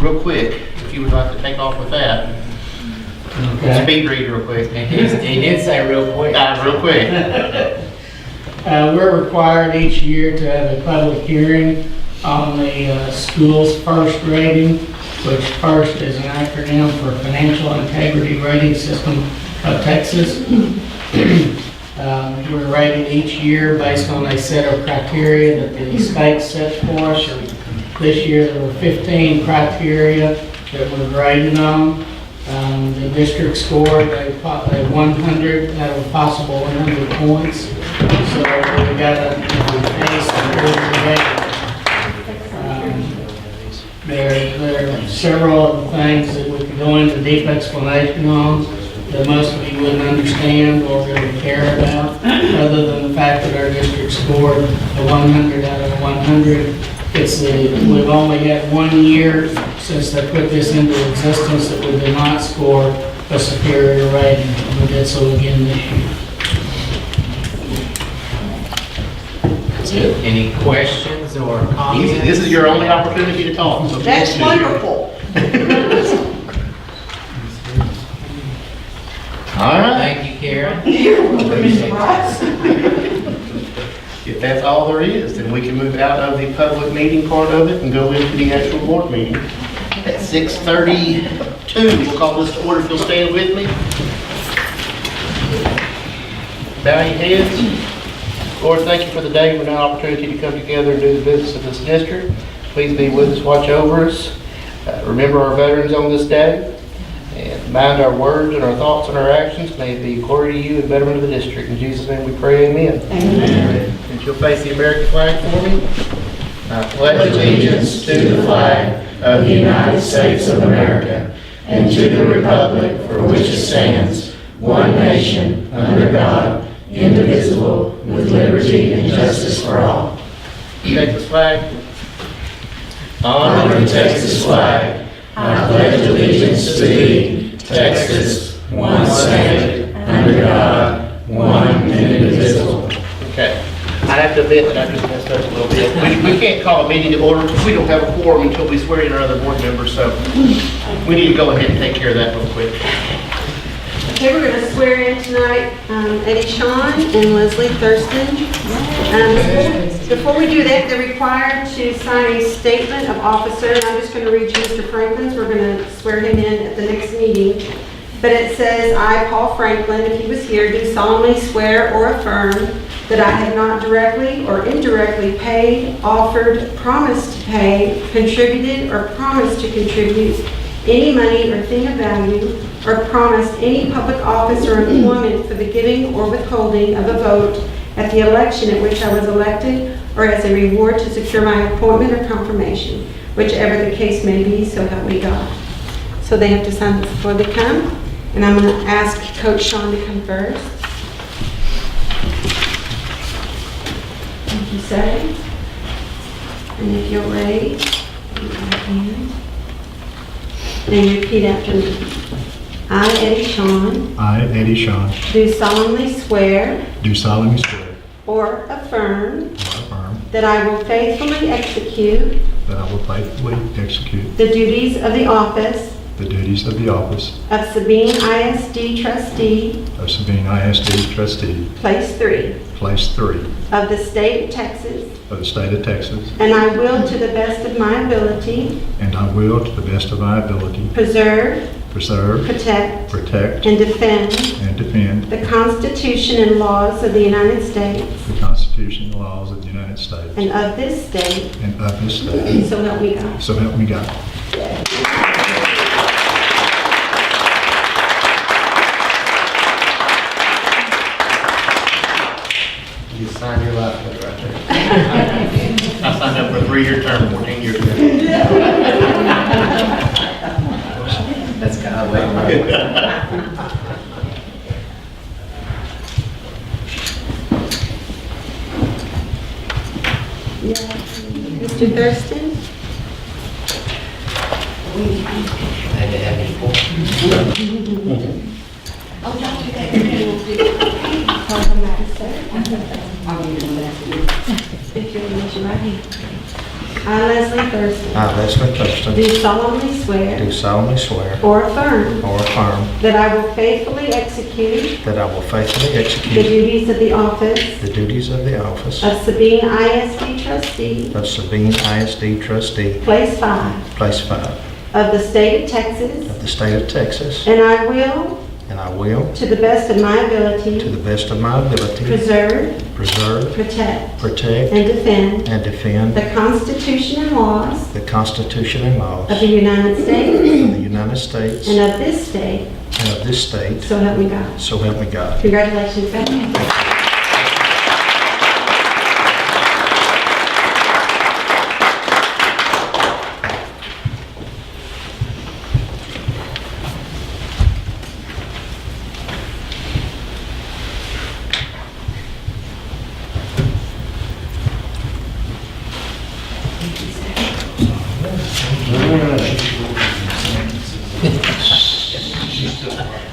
Real quick, if you would like to take off with that. Okay. Speed read real quick. He did say real quick. Real quick. We're required each year to have a public hearing on the school's FIRST rating, which FIRST is an acronym for Financial Integrity Rating System of Texas. We're rated each year based on a set of criteria that the state sets for us. This year there were 15 criteria that were graded on. The district scored a 100 out of a possible 100 points. So we got a A superior rating. There are several of the things that we could go into deep explanation on that most of you wouldn't understand or really care about, other than the fact that our district scored a 100 out of 100. We've only had 1 year since they put this into existence that we did not score a superior rating. We did so again this year. Any questions or comments? Easy. This is your only opportunity to talk. So That's wonderful. All right. Thank you, Karen. If that's all there is, then we can move out of the public meeting part of it and go into the actual board meeting. At 6:32, we'll call this to order if you'll stand with me. Bow your heads. Lord, thank you for the day and the opportunity to come together and do the business of this district. Please be with us, watch over us. Remember our veterans on this day. And mind our words and our thoughts and our actions. May it be glory to you and betterment of the district. In Jesus' name we pray, amen. Amen. And you'll face the American flag for me. I pledge allegiance to the flag of the United States of America and to the republic for which it stands, one nation, under God, indivisible, with liberty and justice for all. Take the flag. Honor the Texas flag. I pledge allegiance to thee, Texas, one state, under God, one and indivisible. Okay. I have to admit that I just messed up a little bit. We can't call a meeting to order because we don't have a quorum until we swear in our other board members, so we need to go ahead and take care of that real quick. Okay, we're going to swear in tonight Eddie Shawn and Leslie Thurston. Before we do that, they're required to sign a statement of officer, and I'm just going to read you Mr. Franklin's. We're going to swear him in at the next meeting. But it says, I, Paul Franklin, if he was here, do solemnly swear or affirm that I have not directly or indirectly paid, offered, promised to pay, contributed, or promised to contribute any money or thing of value, or promised any public office or employment for the giving or withholding of a vote at the election at which I was elected, or as a reward to secure my appointment or confirmation, whichever the case may be, so help me God. So they have to sign before they come, and I'm going to ask Coach Shawn to come first. Thank you, sir. And if you're ready, your right hand. And repeat after me. I, Eddie Shawn, I, Eddie Shawn, do solemnly swear do solemnly swear or affirm or affirm that I will faithfully execute that I will faithfully execute the duties of the office the duties of the office of Sabine ISD Trustee, of Sabine ISD Trustee, Place 3, Place 3 of the State of Texas, of the State of Texas, and I will, to the best of my ability, and I will, to the best of my ability, preserve, preserve, protect, protect, and defend and defend the Constitution and laws of the United States the Constitution and laws of the United States and of this state, and of this state. so help me God. So help me God. You sign your life away right there. I signed up for a 3-year term, 14-year term. That's kind of late. Mr. Thurston? Had to have any more. If you'll raise your right hand. I, Leslie Thurston, I, Leslie Thurston, do solemnly swear do solemnly swear or affirm or affirm that I will faithfully execute that I will faithfully the execute duties of the office the duties of the office of Sabine ISD trustee, of Sabine ISD trustee, place 5, Place 5, of the state of Texas, of the state of Texas, and I will, and I will, to the best of my to ability, the best of my ability, preserve, preserve, protect, protect, and defend and defend the Constitution and laws the Constitution and laws of the United States of the United States and of this state, and of this state, so help me God. so help me God. Congratulations, Bethany.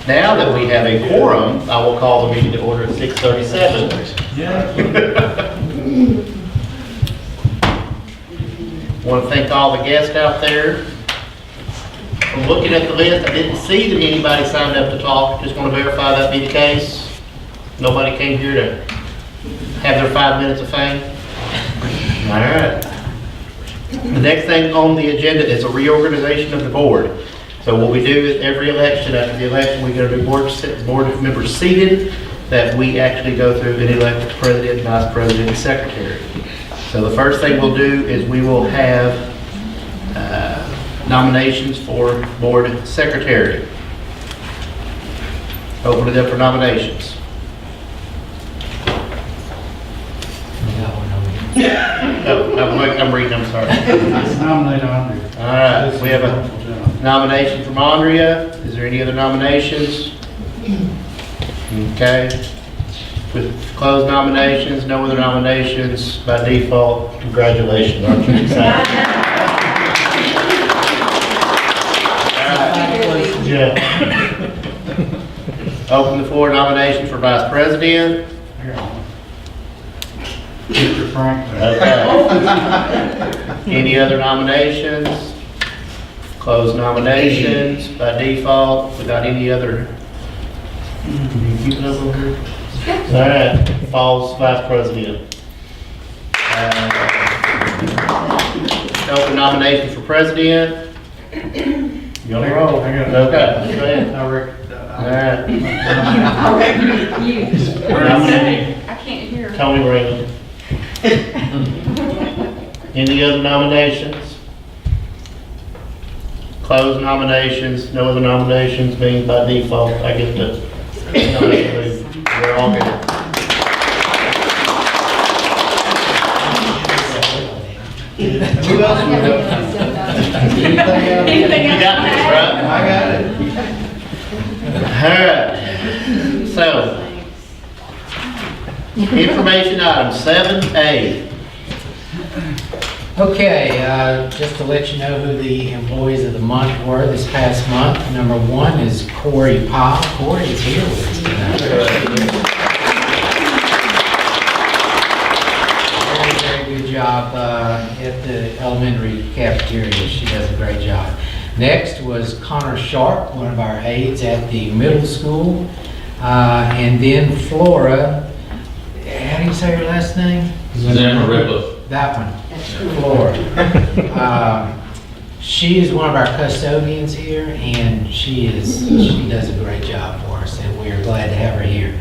Now that we have a quorum, I will call the meeting to order at 6:37. Want to thank all the guests out there. From looking at the list, I didn't see that anybody signed up to talk. Just want to verify that be the case. Nobody came here to have their 5 minutes of fame. All right. The next thing on the agenda is a reorganization of the board. So what we do is every election, after the election, we get a board members seated, that we actually go through and elect the president, vice president, and secretary. So the first thing we'll do is we will have nominations for board secretary. Open it up for nominations. I'm reading, I'm sorry. Nominate Andrea. All right, we have a nomination from Andrea. Is there any other nominations? Okay. With closed nominations, no other nominations, by default, congratulations, aren't you excited? Yeah. Open the floor, nominations for vice president. Mr. Frank. Okay. Any other nominations? Closed nominations by default, without any other. Can you keep it up over here? All right, falls vice president. Open nomination for president. You on the roll? Okay, go ahead. I reckon. All right. I can't hear. Tony Brown. Any other nominations? Closed nominations, no other nominations, means by default, I get to nominate. We're all good. Who else would help? You got this, right? I got it. All right. So, information item 7A. Okay, just to let you know who the employees of the month were this past month. Number 1 is Corey Powell. Corey is here with us tonight. Very good job at the elementary cafeteria. She does a great job. Next was Connor Sharp, one of our aides at the middle school. And then Flora, how do you say her last name? That one, Flora. She is one of our custodians here, and she does a great job for us, and we are glad to have her here.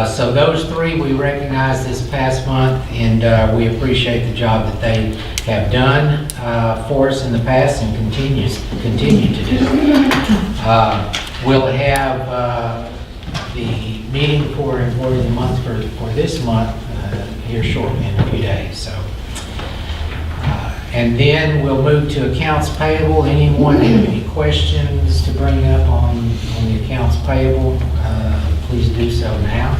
So those 3 we recognized this past month, and we appreciate the job that they have done for us in the past and continue to do. We'll have the meeting for Employee of the Month for this month here shortly in a few days. So. And then we'll move to accounts payable. Anyone have any questions to bring up on the accounts payable? Please do so now.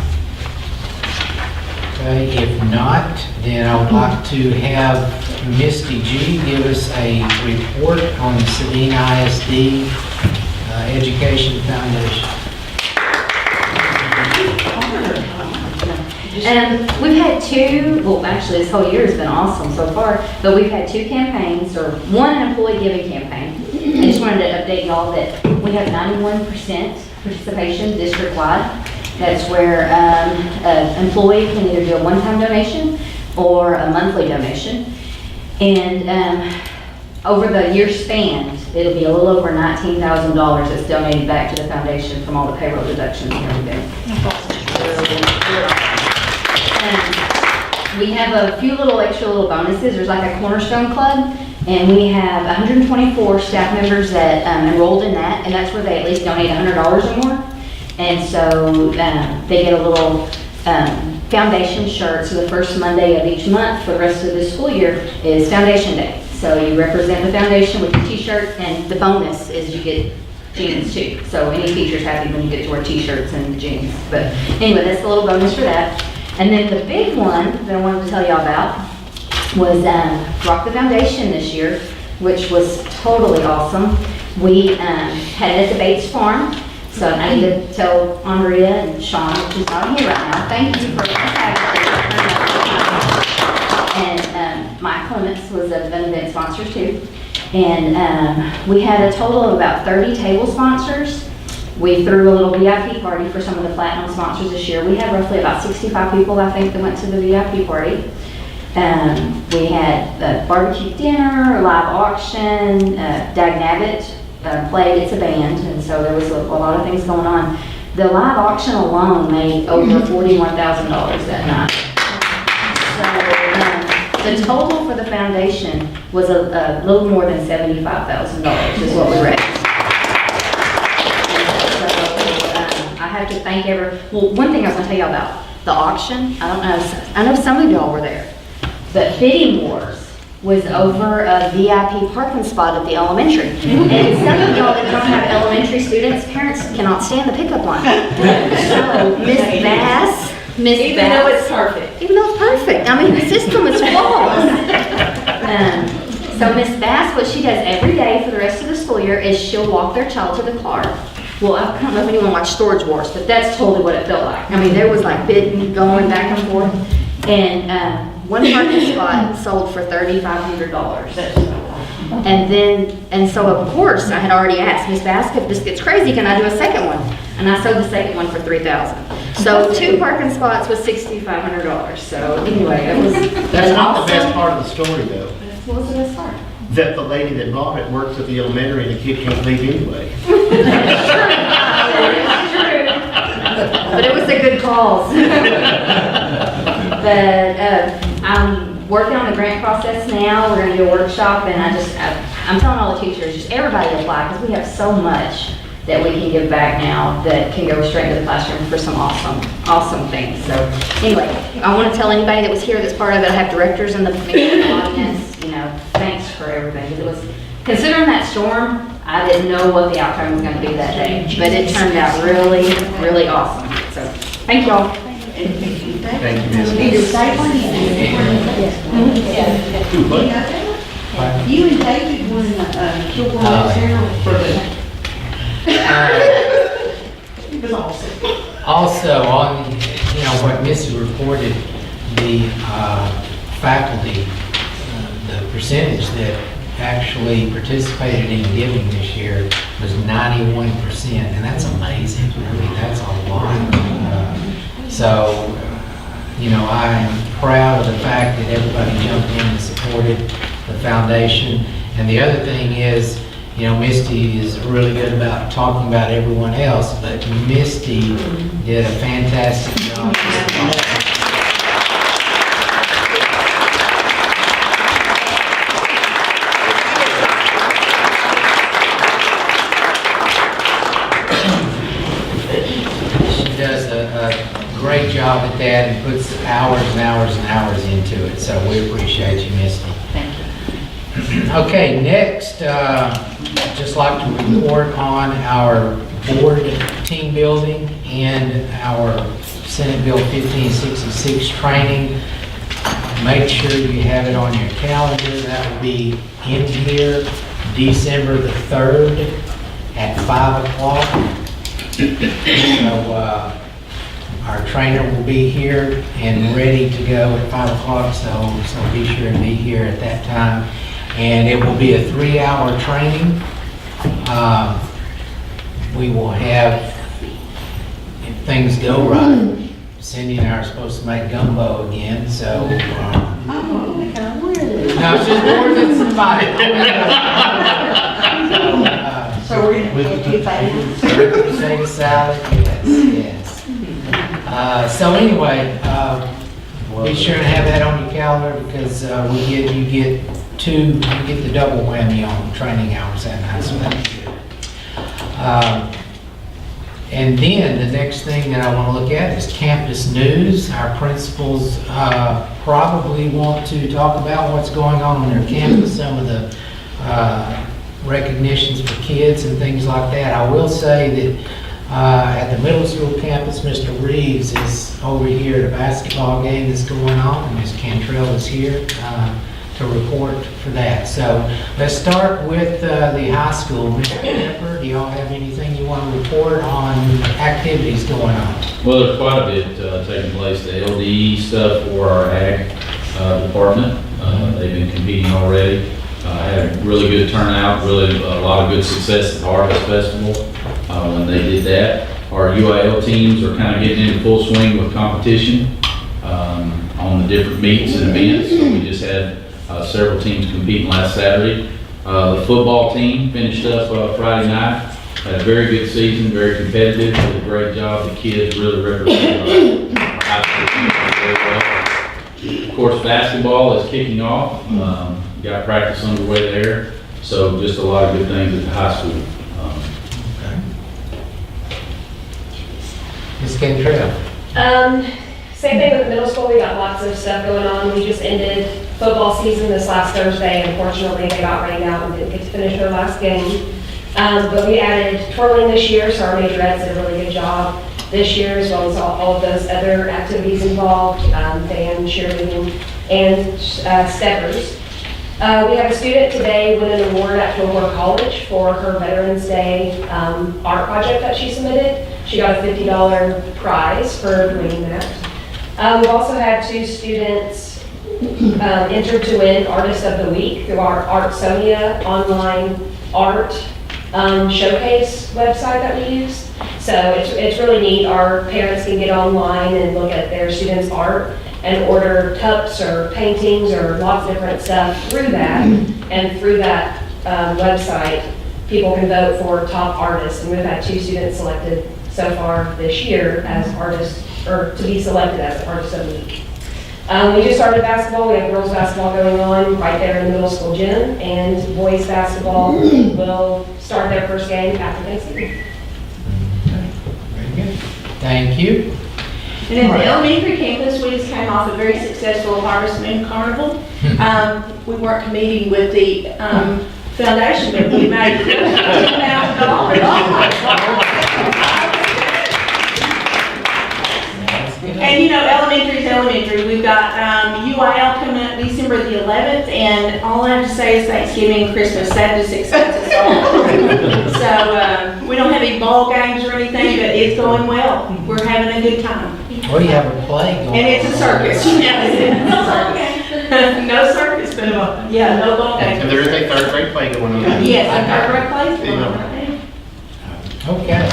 Okay, if not, then I would like to have Misty G give us a report on the Sabine ISD Education Foundation. We've had two, well, actually, this whole year has been awesome so far, but we've had two campaigns, or one employee giving campaign. I just wanted to update y'all that we have 91% participation district-wide. That's where an employee can either do a one-time donation or a monthly donation. And over the year span, it'll be a little over $19,000 that's donated back to the foundation from all the payroll deductions and everything. We have a few extra little bonuses. There's like a Cornerstone Club, and we have 124 staff members that enrolled in that, and that's where they at least donate $100 or more. And so they get a little foundation shirt. So the first Monday of each month for the rest of the school year is Foundation Day. So you represent the foundation with your t-shirt, and the bonus is you get jeans too. So any teacher's happy when you get to wear t-shirts and jeans. But anyway, that's a little bonus for that. And then the big one that I wanted to tell y'all about was Rock the Foundation this year, which was totally awesome. We had it at the Bates Farm. So I need to tell Andrea and Sean, who's not here right now, thank you for and Mike Clements was an event sponsor too. And we had a total of about 30 table sponsors. We threw a little VIP party for some of the platinum sponsors this year. We had roughly about 65 people, I think, that went to the VIP party. We had a barbecue dinner, a live auction, Dag Nabbit played, it's a band, and so there was a lot of things going on. The live auction alone made over $41,000 that night. So the total for the foundation was a little more than $75,000 is what we raised. I have to thank well, one thing I was going to tell you about the auction, I know some of y'all were there, but Bidding Wars was over a VIP parking spot at the elementary. And some of y'all that don't have elementary students, parents cannot stand the pickup line. So Miss Bass, Even though it's perfect. even though it's perfect, I mean, the system is flawless. So Miss Bass, what she does every day for the rest of the school year is she'll walk their child to the car. Well, I don't know if anyone watched Storage Wars, but that's totally what it felt like. I mean, there was like bidding going back and forth. And one parking spot sold for $3,500. And so of course, I had already asked Miss Bass, if this gets crazy, can I do a second one? And I sold the second one for $3,000. So 2 parking spots was $6,500. So anyway, it was. That's not the best part of the story, though. What was the best part? That the lady that bought it works at the elementary and the kid can't leave anyway. But it was a good cause. But I'm working on the grant process now. We're going to do a workshop, and I'm telling all the teachers, just everybody apply, because we have so much that we can give back now that can go straight to the classroom for some awesome things. So anyway, I want to tell anybody that was here that's part of it. I have directors in the audience. Thanks for everything. 'Cause it was, considering that storm, I didn't know what the outcome was going to be that day, but it turned out really, really awesome. So thank y'all. Thank you, Miss. You and David won Kilgore Center for it was awesome. Also, on, what Missy reported, the faculty, the percentage that actually participated in giving this year was 91%, and that's amazing. I mean, that's a lot. I'm proud of the fact that everybody jumped in and supported the foundation. And the other thing is, Misty is really good about talking about everyone else, but Misty did a fantastic job. She does a great job at that and puts hours and hours and hours into it, so we appreciate you, Misty. Thank you. Okay, next, just like to report on our board team building and our Senate Bill 1566 training. Make sure you have it on your calendar. That will be in here December the 3rd at 5 o'clock. So Our trainer will be here and ready to go at 5 o'clock, so be sure to be here at that time. And it will be a 3-hour training. We will have, if things go right, Cindy and I are supposed to make gumbo again, so. No, it's just more than somebody. So we're gonna do that. Potato salad, yes, yes. So anyway, be sure to have that on your calendar because you get the double whammy on training hours that night, so that's good. And then the next thing that I want to look at is campus news. Our principals probably want to talk about what's going on their campus, some of the recognitions for kids and things like that. I will say that at the middle school campus, Mr. Reeves is over here at a basketball game that's going on, and Ms. Cantrell is here to report for that. So let's start with the high school. Mr. Pepper, do y'all have anything you want to report on activities going on? Well, there's quite a bit taking place. The LDE stuff for our ag department, they've been competing already. Had a really good turnout, really a lot of good success at the Harvest Festival when they did that. Our UIL teams are kind of getting into full swing with competition on the different meets and events. So we just had several teams competing last Saturday. The football team finished up Friday night. Had a very good season, very competitive, did a great job. The kids really represented our high school team very well. Of course, basketball is kicking off. Got practice underway there. So just a lot of good things at the high school. Ms. Cantrell? Same thing with the middle school. We got lots of stuff going on. We just ended football season this last Thursday. Unfortunately, they got rained out and didn't get to finish their last game. But we added twirling this year, so our majorettes did a really good job this year, as well as all of those other activities involved, band, cheerleading, and steppers. We have a student today win an award at Fillmore College for her Veterans Day art project that she submitted. She got a $50 prize for winning that. We've also had 2 students entered to win Artist of the Week through our Artsonia online art showcase website that we use. So it's really neat. Our parents can get online and look at their students' art and order cups or paintings or lots of different stuff through that. And through that website, people can vote for top artists. And we've had 2 students selected so far this year as artists, or to be selected as Artist of the Week. We just started basketball. We have girls basketball going on right there in the middle school gym, and boys basketball will start their first game after Thanksgiving. Very good. Thank you. And at the elementary campus, we just came off a very successful Harvest Moon Carnival. We weren't competing with the foundation, but we made $10,000. And you know, elementary is elementary. We've got UIL coming up December the 11th, and all I have to say is Thanksgiving and Christmas. That just excites us all. So we don't have any ball games or anything, but it's going well. We're having a good time. Well, you have a play going on. And it's a circus. Yes. No circus, but yeah, no ball games. And there is a 3rd grade play going on. Yes, a third grade play is going on right now. Okay.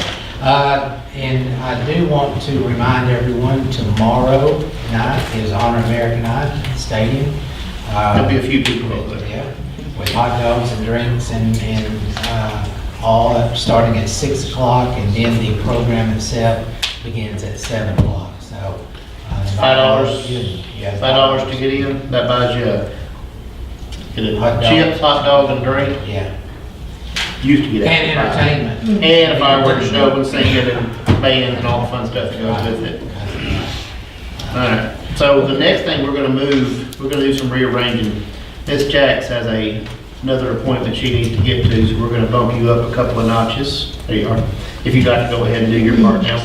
And I do want to remind everyone, tomorrow night is Honor America Night at the stadium. There'll be a few people over there. Yeah, with hot dogs and drinks and all up starting at 6 o'clock, and then the program itself begins at 7 o'clock. So $5. Yeah, $5 to get in. That buys you Hot dog. chips, hot dog, and drink. Yeah, Used to get that. and entertainment. And a fireworks show and singing and band and all the fun stuff that goes with it. All right. So the next thing we're gonna do some rearranging. Ms. Jax has another appointment she needs to get to, so we're gonna bump you up a couple of notches. There you are. If you'd like to go ahead and do your part now.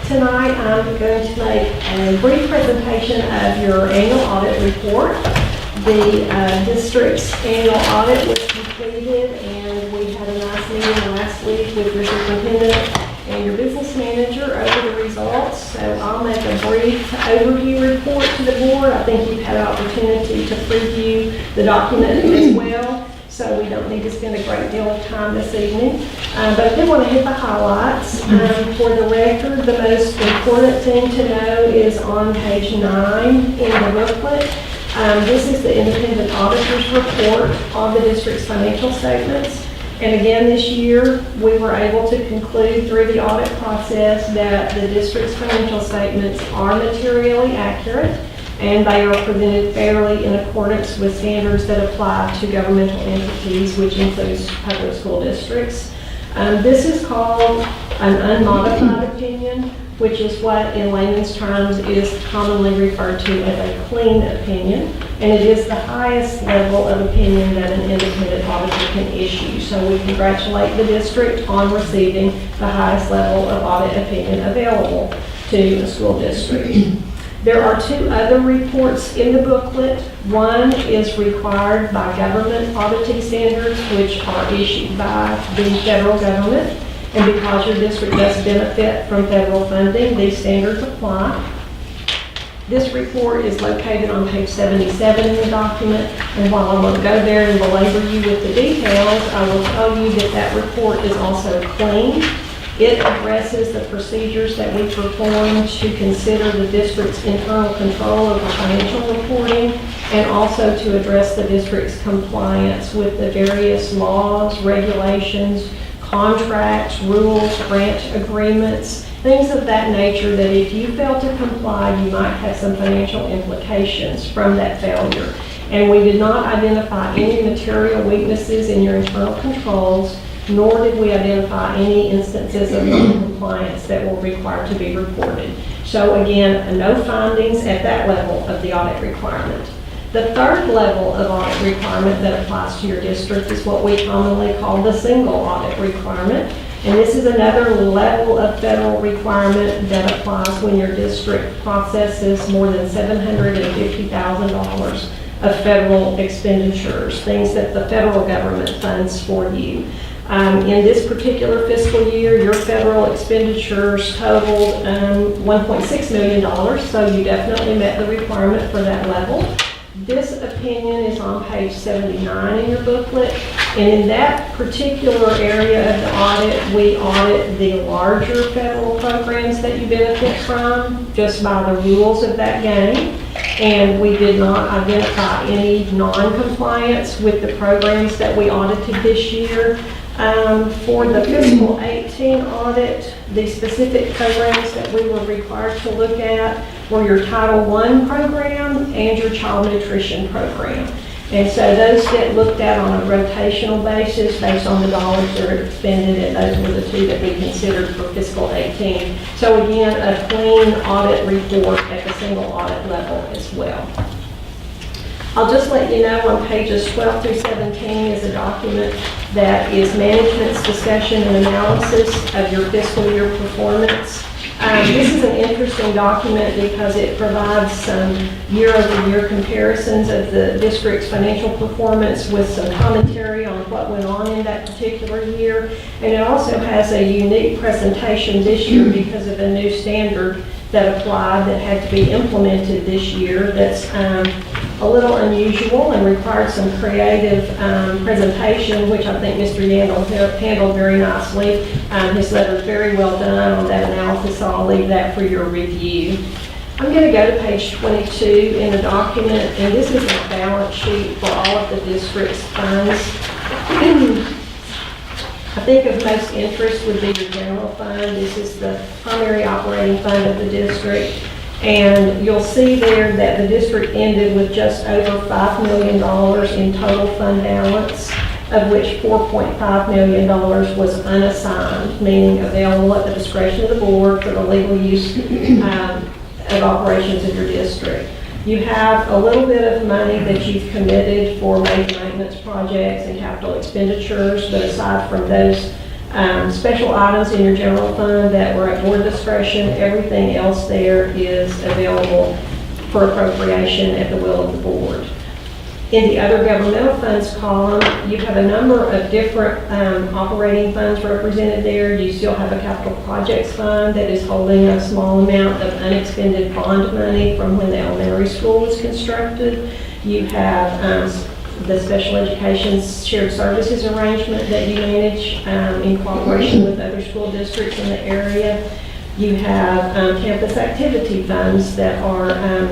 Tonight, I'm going to make a brief presentation of your annual audit report. The district's annual audit was completed, and we had a nice meeting last week with your superintendent and your business manager over the results. So I'll make a brief overview report to the board. I think you've had an opportunity to preview the document as well, so we don't need to spend a great deal of time this evening. But I did want to hit the highlights. For the record, the most important thing to know is on page 9 in the booklet. This is the independent auditor's report on the district's financial statements. And again, this year, we were able to conclude through the audit process that the district's financial statements are materially accurate, and they are presented fairly in accordance with standards that apply to governmental entities, which includes public school districts. This is called an unmodified opinion, which is what in layman's terms is commonly referred to as a clean opinion, and it is the highest level of opinion that an independent auditor can issue. So we congratulate the district on receiving the highest level of audit opinion available to a school district. There are 2 other reports in the booklet. One is required by government auditing standards, which are issued by the federal government. And because your district does benefit from federal funding, these standards apply. This report is located on page 77 in the document, and while I won't go there and belabor you with the details, I will tell you that that report is also clean. It addresses the procedures that we perform to consider the district's internal control of the financial reporting, and also to address the district's compliance with the various laws, regulations, contracts, rules, grant agreements, things of that nature that if you fail to comply, you might have some financial implications from that failure. And we did not identify any material weaknesses in your internal controls, nor did we identify any instances of non-compliance that were required to be reported. So again, no findings at that level of the audit requirement. The third level of audit requirement that applies to your district is what we commonly call the single audit requirement. And this is another level of federal requirement that applies when your district processes more than $750,000 of federal expenditures, things that the federal government funds for you. In this particular fiscal year, your federal expenditures totaled $1.6 million, so you definitely met the requirement for that level. This opinion is on page 79 in your booklet, and in that particular area of the audit, we audit the larger federal programs that you benefit from, just by the rules of that game, and we did not identify any non-compliance with the programs that we audited this year. For the fiscal 18 audit, the specific programs that we were required to look at were your Title I program and your child nutrition program. And so those get looked at on a rotational basis based on the dollars that are expended, and those were the 2 that we considered for fiscal 18. So again, a clean audit report at the single audit level as well. I'll just let you know on pages 12 through 17 is a document that is management's discussion and analysis of your fiscal year performance. This is an interesting document because it provides some year-over-year comparisons of the district's financial performance with some commentary on what went on in that particular year. And it also has a unique presentation this year because of a new standard that applied that had to be implemented this year that's a little unusual and required some creative presentation, which I think Mr. Yandel handled very nicely. His letter is very well done on that analysis, so I'll leave that for your review. I'm going to go to page 22 in the document, and this is a balance sheet for all of the district's funds. I think of most interest would be your general fund. This is the primary operating fund of the district. And you'll see there that the district ended with just over $5 million in total fund balance, of which $4.5 million was unassigned, meaning available at the discretion of the board for the legal use of operations of your district. You have a little bit of money that you've committed for major maintenance projects and capital expenditures, but aside from those special items in your general fund that were at board discretion, everything else there is available for appropriation at the will of the board. In the other governmental funds column, you have a number of different operating funds represented there. You still have a capital projects fund that is holding a small amount of unexpended bond money from when the elementary school was constructed. You have the special education shared services arrangement that you manage in cooperation with other school districts in the area. You have campus activity funds that are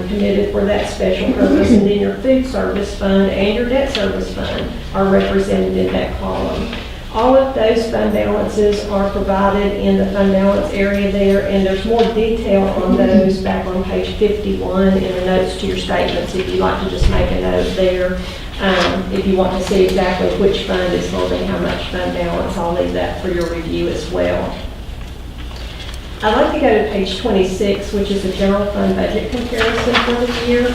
committed for that special purpose, and then your food service fund and your debt service fund are represented in that column. All of those fund balances are provided in the fund balance area there, and there's more detail on those back on page 51 in the notes to your statements if you'd like to just make a note there. If you want to see exactly which fund is holding how much fund balance, I'll leave that for your review as well. I'd like to go to page 26, which is the general fund budget comparison for the year.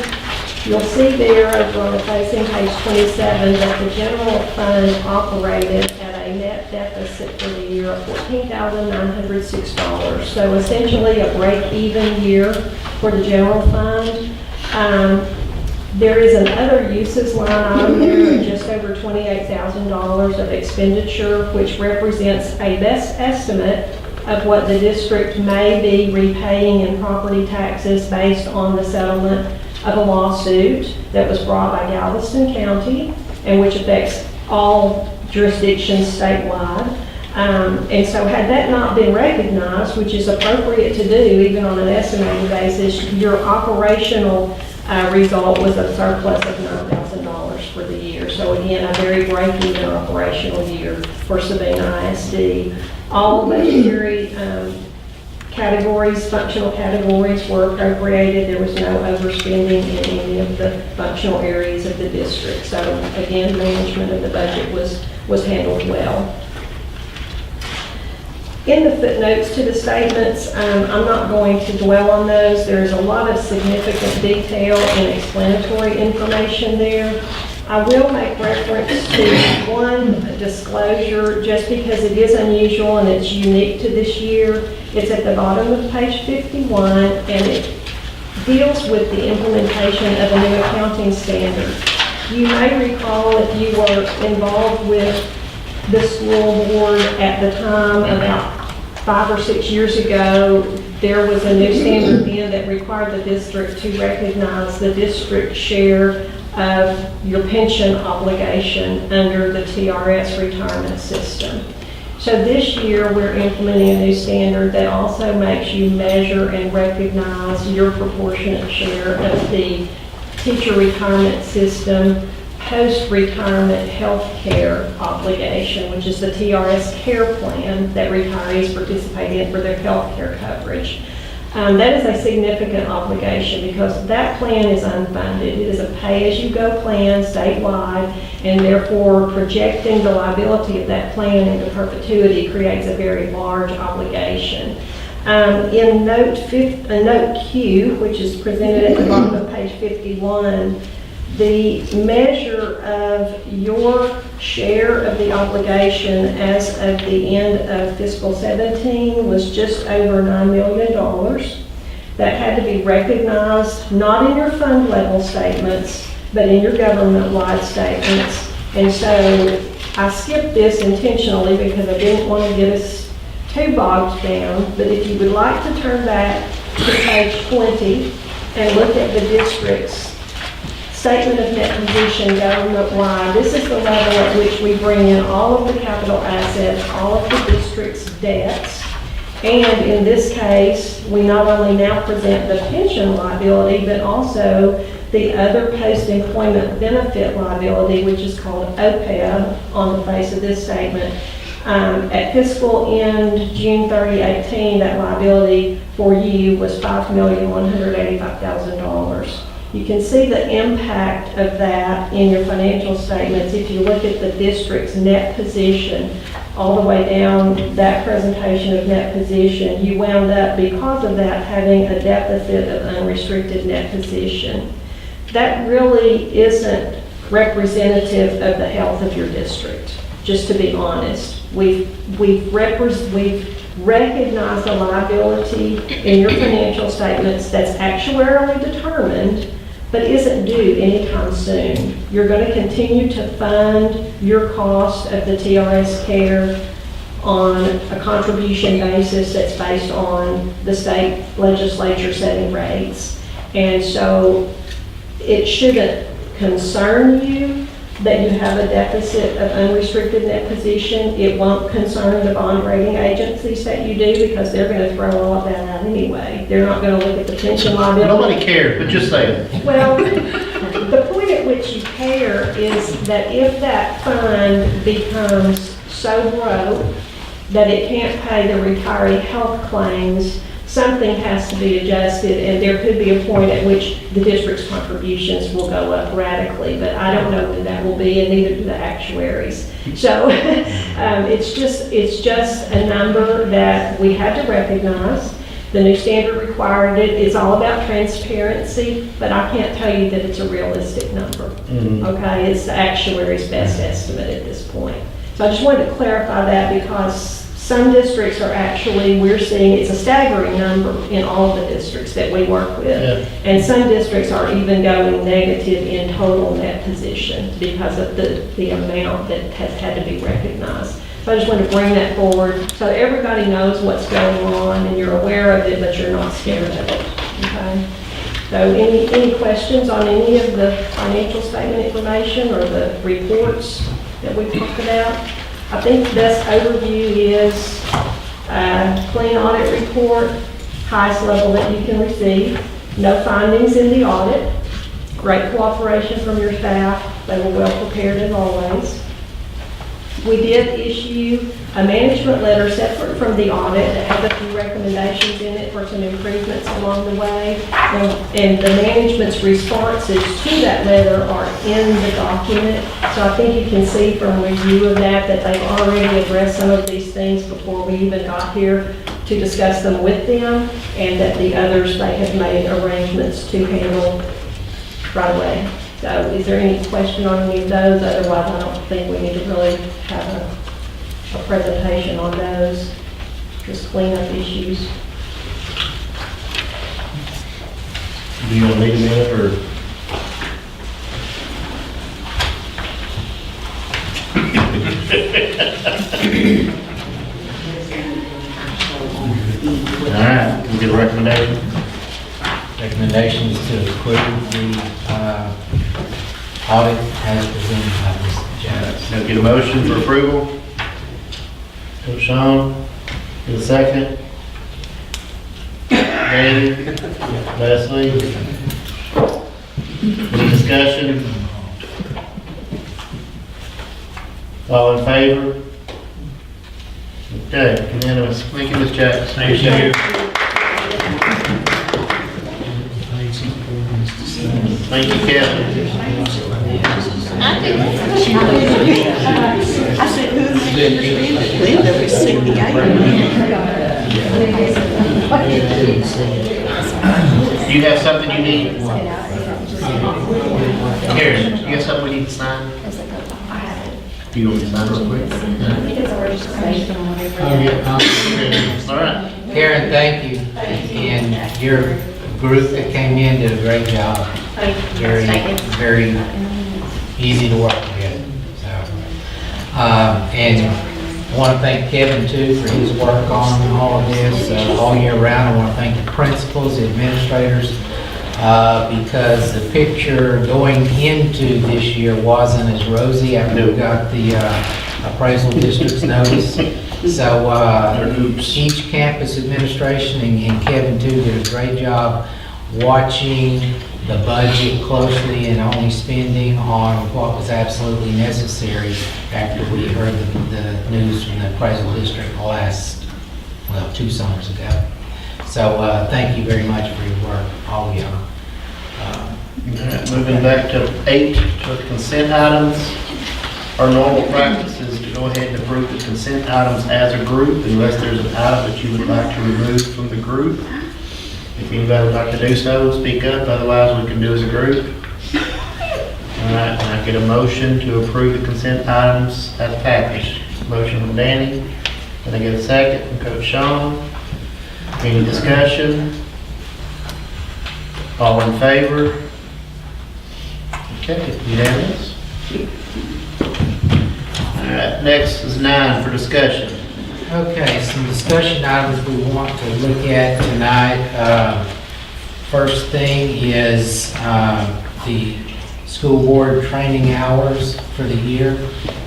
You'll see there over on the facing page 27 that the general fund operated at a net deficit for the year of $14,906. So essentially a break-even year for the general fund. There is an other uses line item there of just over $28,000 of expenditure, which represents a best estimate of what the district may be repaying in property taxes based on the settlement of a lawsuit that was brought by Galveston County and which affects all jurisdictions statewide. And so had that not been recognized, which is appropriate to do even on an estimated basis, your operational result was a surplus of $9,000 for the year. So again, a very break-even operational year for Sabina ISD. All budgetary categories, functional categories were appropriated. There was no overspending in any of the functional areas of the district. So again, management of the budget was handled well. In the footnotes to the statements, I'm not going to dwell on those. There's a lot of significant detail and explanatory information there. I will make reference to one disclosure just because it is unusual and it's unique to this year. It's at the bottom of page 51 and it deals with the implementation of a new accounting standard. You may recall if you were involved with the school board at the time about 5 or 6 years ago, there was a new standard then that required the district to recognize the district share of your pension obligation under the TRS retirement system. So this year, we're implementing a new standard that also makes you measure and recognize your proportionate share of the teacher retirement system post-retirement health care obligation, which is the TRS care plan that retirees participate in for their health care coverage. That is a significant obligation because that plan is unfunded. It is a pay-as-you-go plan statewide, and therefore projecting the liability of that plan into perpetuity creates a very large obligation. In note Q, which is presented at the bottom of page 51, the measure of your share of the obligation as of the end of fiscal 17 was just over $9 million. That had to be recognized not in your fund level statements, but in your government-wide statements. And so I skipped this intentionally because I didn't want to get us too bogged down. But if you would like to turn back to page 20 and look at the district's statement of net position government-wide, this is the level at which we bring in all of the capital assets, all of the district's debts, and in this case, we not only now present the pension liability, but also the other post-employment benefit liability, which is called OPEB on the face of this statement. At fiscal end June 30, 18, that liability for you was $5,185,000. You can see the impact of that in your financial statements. If you look at the district's net position, all the way down that presentation of net position, you wound up, because of that, having a deficit of unrestricted net position. That really isn't representative of the health of your district, just to be honest. We've recognized a liability in your financial statements that's actuarially determined, but isn't due anytime soon. You're going to continue to fund your cost of the TRS care on a contribution basis that's based on the state legislature setting rates. And so it shouldn't concern you that you have a deficit of unrestricted net position. It won't concern the bond rating agencies that you do, because they're going to throw all of that out anyway. They're not going to look at the pension liability. Nobody cares, but just say it. Well, the point at which you care is that if that fund becomes so broke that it can't pay the retiree health claims, something has to be adjusted, and there could be a point at which the district's contributions will go up radically, but I don't know when that will be, and neither do the actuaries. So it's just a number that we had to recognize. The new standard required it. It's all about transparency, but I can't tell you that it's a realistic number. Okay, it's the actuary's best estimate at this point. So I just wanted to clarify that, because some districts are actually, we're seeing it's a staggering number in all of the districts that we work with. And some districts are even going negative in total net position because of the amount that has had to be recognized. So I just wanted to bring that forward so everybody knows what's going on and you're aware of it, but you're not scared of it. Okay? So any questions on any of the financial statement information or the reports that we talked about? I think the best overview is clean audit report, highest level that you can receive, no findings in the audit, great cooperation from your staff, they were well prepared as always. We did issue a management letter separate from the audit that had a few recommendations in it for some improvements along the way. And the management's responses to that letter are in the document. So I think you can see from review of that they've already addressed some of these things before we even got here to discuss them with them, and that the others they have made arrangements to handle right away. So is there any question on any of those? Otherwise, I don't think we need to really have a presentation on those. Just clean up issues. Do you want to leave a minute, or? All right, we get a recommendation? Recommendations to approve the audit as presented by Mr. Jones. Now get a motion for approval. Coach Sean, get a second. Dave, Leslie. Any discussion? All in favor? Okay, unanimous. Thank you, Ms. Jackson. Thank you. Thank you, Kevin. I said, who's Linda was 68. Do you have something you need? Here, you got something we need to sign? Do you want me to sign real quick? All right. Karen, thank you. And your group that came in did a great job. Very, very easy to work with. So, and I want to thank Kevin too for his work on all of this all year round. I want to thank the principals, the administrators, because the picture going into this year wasn't as rosy after we got the appraisal district's notice. So each campus administration and Kevin too did a great job watching the budget closely and only spending on what was absolutely necessary after we heard the news from the appraisal district two summers ago. So thank you very much for your work, all of y'all. Moving back to 8, to consent items. Our normal practice is to go ahead and approve the consent items as a group unless there's an item that you would like to remove from the group. If anybody would like to do so, speak up, otherwise we can do as a group. All right, can I get a motion to approve the consent items as packaged? Motion from Danny. Can I get a second from Coach Sean? Any discussion? All in favor? Okay, unanimous? All right, next is 9 for discussion. Okay, some discussion items we want to look at tonight. First thing is the school board training hours for the year.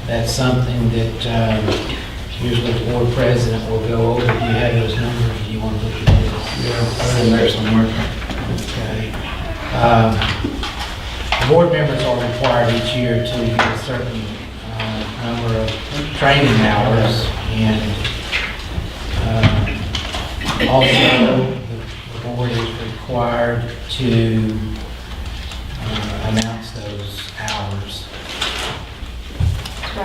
That's something that usually the board president will go over. Do you have those numbers? Do you want to look at this? Yeah, in there somewhere. Okay. Board members are required each year to get a certain number of training hours, and also the board is required to announce those hours. I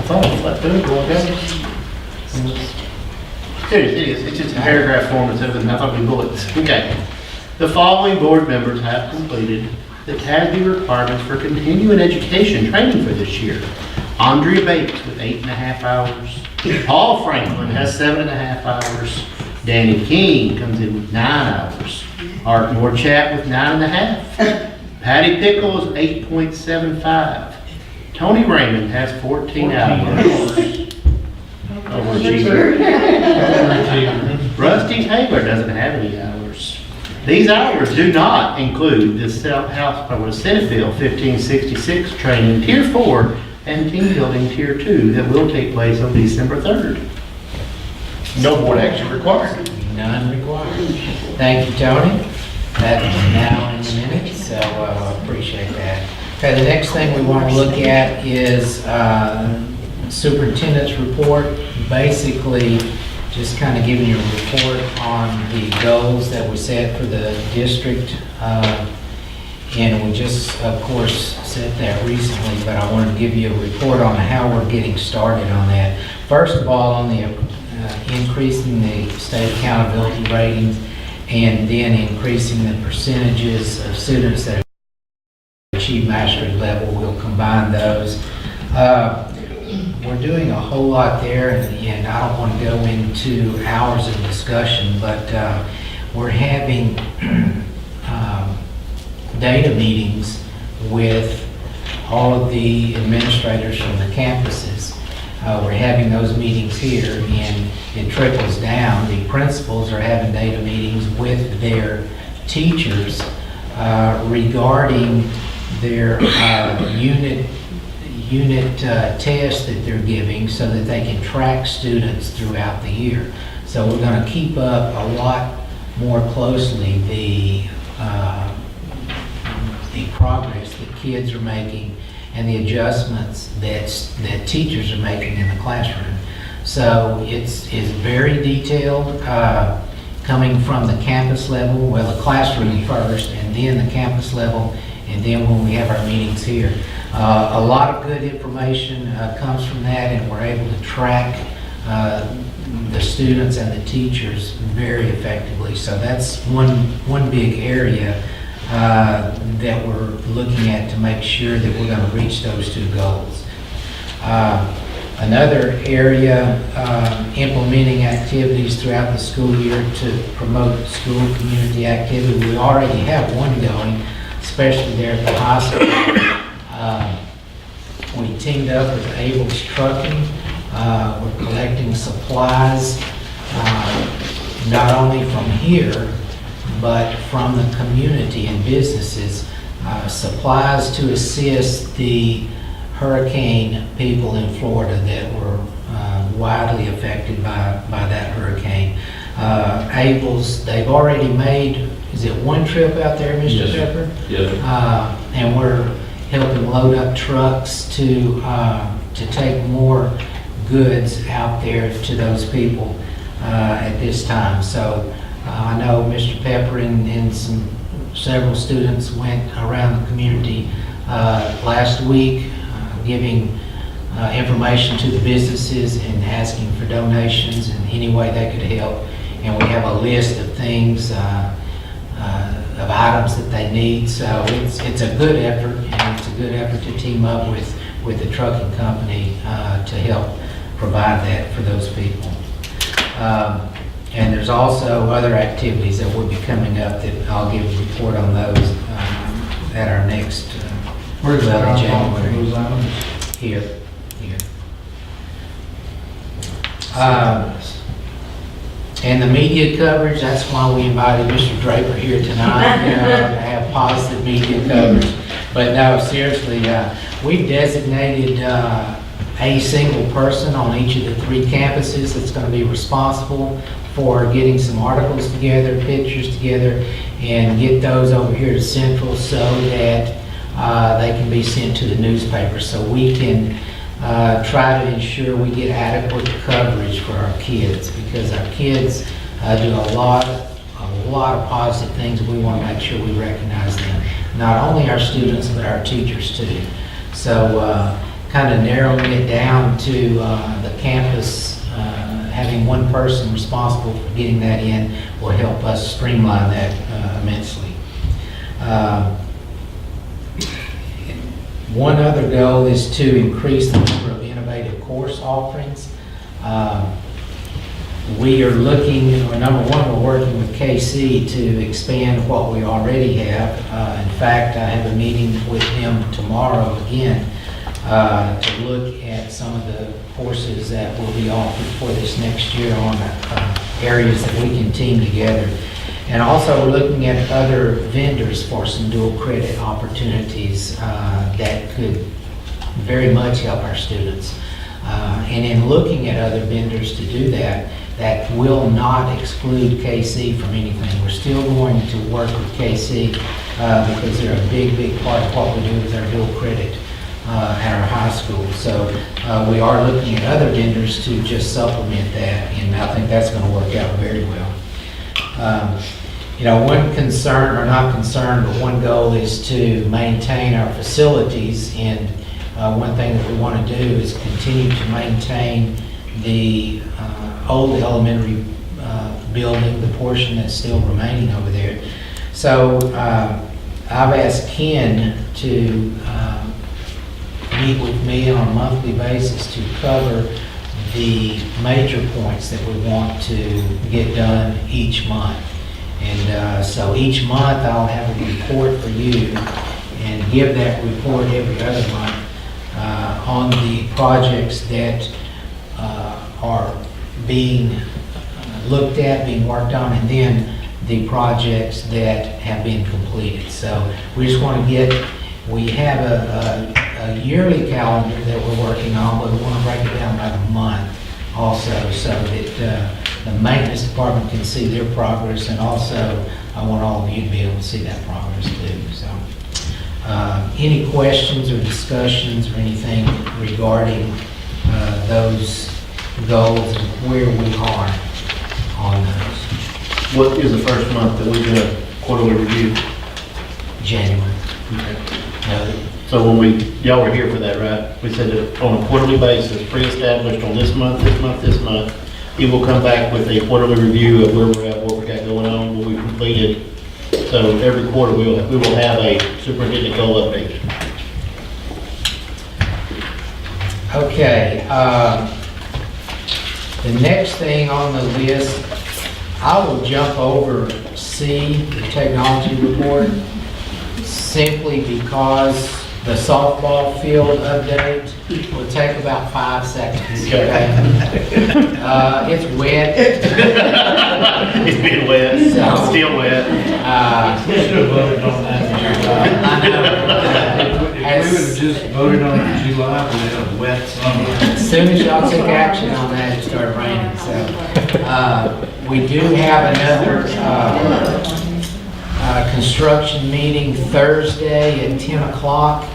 thought it was like that, going down. It is, it's just a paragraph form that's open, I thought we bullets. Okay. The following board members have completed the TASB requirements for continuing education training for this year. Andrea Bates with 8.5 hours. Paul Franklin has 7.5 hours. Danny King comes in with 9 hours. Art Morchat with 9.5. Patty Pickles, 8.75. Tony Raymond has 14 hours. Overachiever. Rusty Taylor doesn't have any hours. These hours do not include the Senate Bill 1566 training Tier 4 and team building Tier 2 that will take place on December 3rd. No board action required. None required. Thank you, Tony. That's now in the minutes, so appreciate that. Okay, the next thing we want to look at is superintendent's report. Basically, just kind of giving you a report on the goals that we set for the district. And we just, of course, set that recently, but I wanted to give you a report on how we're getting started on that. First of all, on the increasing the state accountability ratings, and then increasing the percentages of students that achieve mastery level. We'll combine those. We're doing a whole lot there, and I don't want to go into hours of discussion, but we're having data meetings with all of the administrators from the campuses. We're having those meetings here, and it trickles down. The principals are having data meetings with their teachers regarding their unit tests that they're giving, so that they can track students throughout the year. So we're going to keep up a lot more closely the progress that kids are making and the adjustments that teachers are making in the classroom. So it's very detailed, coming from the campus level, well, the classroom first, and then the campus level, and then when we have our meetings here. A lot of good information comes from that, and we're able to track the students and the teachers very effectively. So that's one big area that we're looking at to make sure that we're going to reach those two goals. Another area, implementing activities throughout the school year to promote school community activity. We already have one going, especially there at the high school. We teamed up with Abel's Trucking. We're collecting supplies, not only from here, but from the community and businesses, supplies to assist the hurricane people in Florida that were widely affected by that hurricane. Abel's, they've already made, is it one trip out there, Mr. Yes, sir. Pepper? Yes. And we're helping load up trucks to take more goods out there to those people at this time. So I know Mr. Pepper and several students went around the community last week giving information to the businesses and asking for donations in any way they could help. And we have a list of things, of items that they need. So it's a good effort, and it's a good effort to team up with the trucking company to help provide that for those people. And there's also other activities that will be coming up that I'll give a report on those at our next, Where's that well, on January. those items? Here. And the media coverage, that's why we invited Mr. Draper here tonight, you know, to have positive media coverage. But no, seriously, we've designated a single person on each of the 3 campuses that's going to be responsible for getting some articles together, pictures together, and get those over here to Central so that they can be sent to the newspaper. So we can try to ensure we get adequate coverage for our kids, because our kids do a lot of positive things. We want to make sure we recognize them. Not only our students, but our teachers too. So kind of narrowing it down to the campus, having one person responsible for getting that in will help us streamline that immensely. One other goal is to increase the number of innovative course offerings. We are looking, number one, we're working with KC to expand what we already have. In fact, I have a meeting with them tomorrow again to look at some of the courses that will be offered for this next year on areas that we can team together. And also, we're looking at other vendors for some dual credit opportunities that could very much help our students. And in looking at other vendors to do that, that will not exclude KC from anything. We're still going to work with KC because they're a big part of what we do with our dual credit at our high school. So we are looking at other vendors to just supplement that, and I think that's going to work out very well. You know, one concern, or not concern, but one goal is to maintain our facilities, and one thing that we want to do is continue to maintain the old elementary building, the portion that's still remaining over there. So I've asked Ken to meet with me on a monthly basis to cover the major points that we want to get done each month. And so each month I'll have a report for you and give that report every other month on the projects that are being looked at, being worked on, and then the projects that have been completed. So we just want to we have a yearly calendar that we're working on, but we want to break it down by the month also, so that the maintenance department can see their progress, and also I want all of you to be able to see that progress too. So, any questions or discussions or anything regarding those goals and where we are on those? What is the first month that we do a quarterly review? January. So when y'all were here for that, right? We said that on a quarterly basis, pre-established on this month, he will come back with a quarterly review of where we're at, what we got going on, what we completed. So every quarter we will have a superintendent goal update. Okay, the next thing on the list, I will jump over C, the technology report, simply because the softball field update will take about 5 seconds. Okay? It's wet. It's been wet, So- still wet. We should have voted on that. I know. If we would have just voted on it in July, we'd have a wet summer. As soon as y'all took action on that, it started raining. So we do have another construction meeting Thursday at 10 o'clock.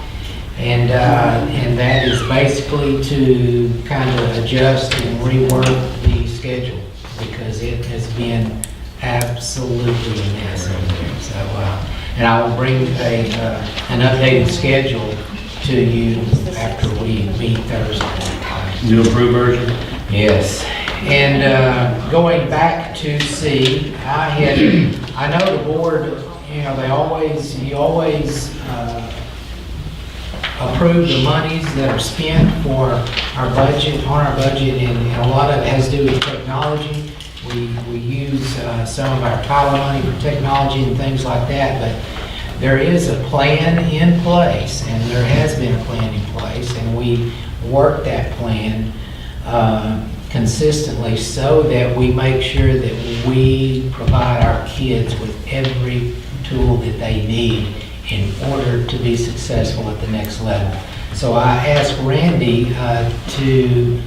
And that is basically to kind of adjust and rework the schedule, because it has been absolutely a mess over there. So, and I will bring an updated schedule to you after we meet Thursday. New approved version? Yes. And going back to C, I know the board, you know, you always approve the monies that are spent for our budget, and a lot of it has to do with technology. We We use some of our title money for technology and things like that, but there is a plan in place, and there has been a plan in place, and we work that plan consistently so that we make sure that we provide our kids with every tool that they need in order to be successful at the next level. So I asked Randy to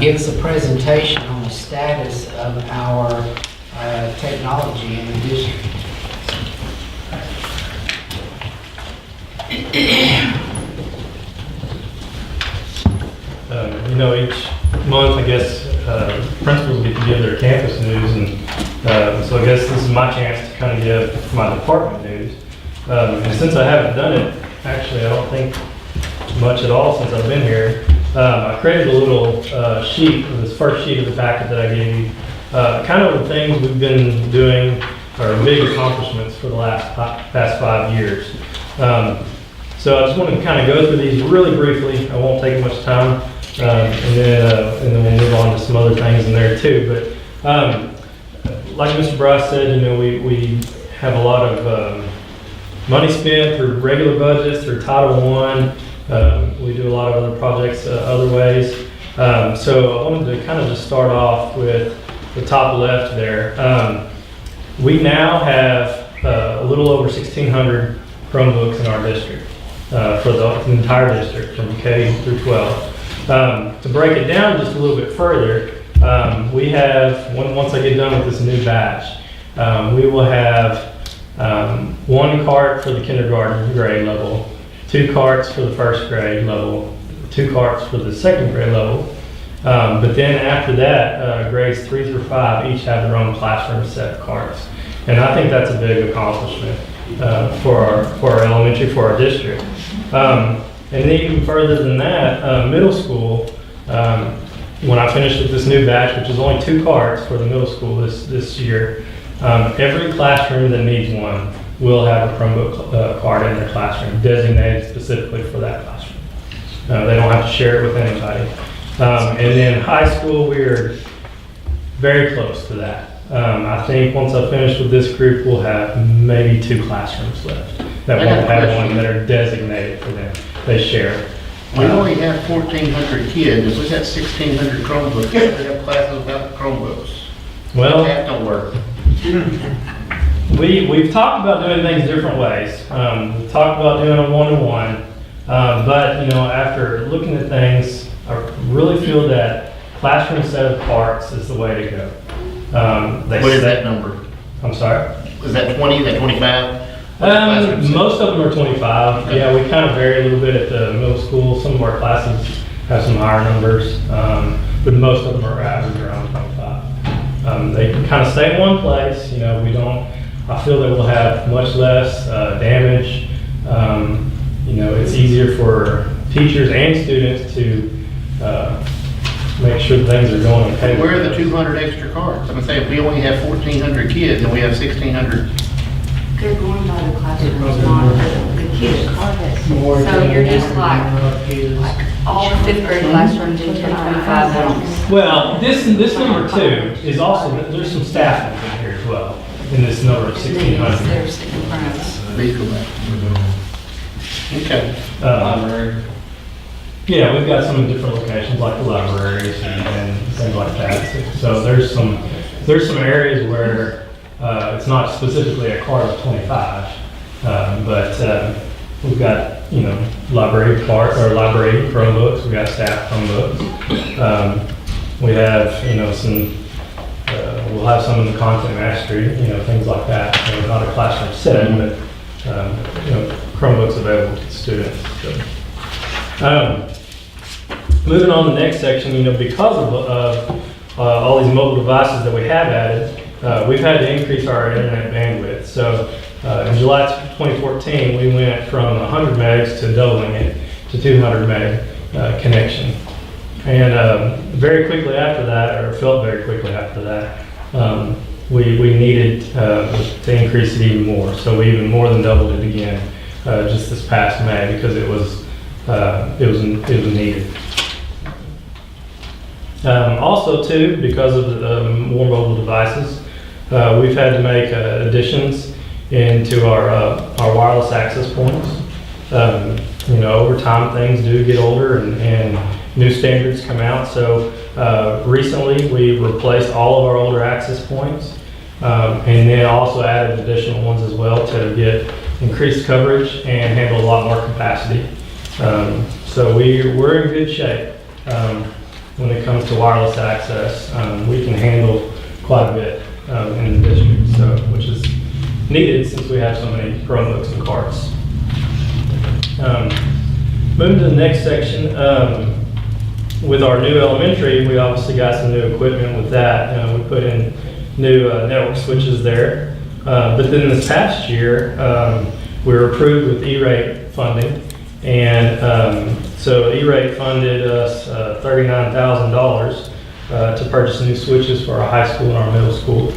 give us a presentation on the status of our technology in the district. Each month, I guess, principals get to give their campus news, and so I guess this is my chance to kind of give my department news. And since I haven't done it, actually, I don't think much at all since I've been here, I created a little sheet, this first sheet of the packet that I gave you, kind of the things we've been doing, or big accomplishments for the past 5 years. So I just want to kind of go through these really briefly. I won't take much time, and then we'll move on to some other things in there too. But like Mr. Bryce said, we have a lot of money spent through regular budgets, through Title I. We do a lot of other projects other ways. So I wanted to kind of just start off with the top left there. We now have a little over 1,600 Chromebooks in our district, for the entire district from K through 12. To break it down just a little bit further, we have, once I get done with this new batch, we will have 1 cart for the kindergarten grade level, 2 carts for the first grade level, 2 carts for the second grade level. But then after that, grades 3 through 5 each have their own classroom set of carts. And I think that's a big accomplishment for our elementary, for our district. And then even further than that, middle school, when I finished with this new batch, which is only 2 carts for the middle school this year, every classroom that needs one will have a Chromebook card in their classroom, designated specifically for that classroom. They don't have to share it with anybody. And then high school, we're very close to that. I think once I finish with this group, we'll have maybe 2 classrooms left that won't have one that are designated for them. They share. We only have 1,400 kids. If we got 1,600 Chromebooks, we have classes without Chromebooks. Well, That don't work. we've talked about doing things different ways. We've talked about doing a one-to-one, but after looking at things, I really feel that classroom set of carts is the way to go. What is that number? I'm sorry? Is that 20, is that 25? Most of them are 25. Yeah, we kind of vary a little bit at the middle school. Some of our classes have some higher numbers, but most of them are average around 25. They can kind of stay in one place. I feel that we'll have much less damage. It's easier for teachers and students to make sure things are going okay. Where are the 200 extra cards? I'm gonna say, if we only have 1,400 kids and we have 1,600. They're going by the classrooms, not the kids' carpets. More So you're just like kids. all 5th grade classrooms in 1025 homes. Well, this number 2 is also, there's some staff in here as well, in this number of 1,600. They're sitting in front of us. Please go back. Okay. Yeah, we've got some in different locations, like the libraries and things like that. So there's some areas where it's not specifically a cart of 25, but we've got library cart or library Chromebooks. We've got staff Chromebooks. We have some. We'll have some in the content mastery, things like that. Not a classroom set, but Chromebooks available to students. So. Moving on to the next section, because of all these mobile devices that we have added, we've had to increase our internet bandwidth. So in July 2014, we went from 100 megs to doubling it to 200 meg connection. And very quickly after that, or felt very quickly after that, we needed to increase it even more. So we even more than doubled it again just this past May because it was needed. Also too, because of the more mobile devices, we've had to make additions into our wireless access points. Over time, things do get older and new standards come out. So recently, we replaced all of our older access points and then also added additional ones as well to get increased coverage and handle a lot more capacity. So we're in good shape when it comes to wireless access. We can handle quite a bit in the district, which is needed since we have so many Chromebooks and carts. Moving to the next section, with our new elementary, we obviously got some new equipment with that. We put in new network switches there. But then this past year, we were approved with E-rate funding. And so E-rate funded us $39,000 to purchase new switches for our high school and our middle school.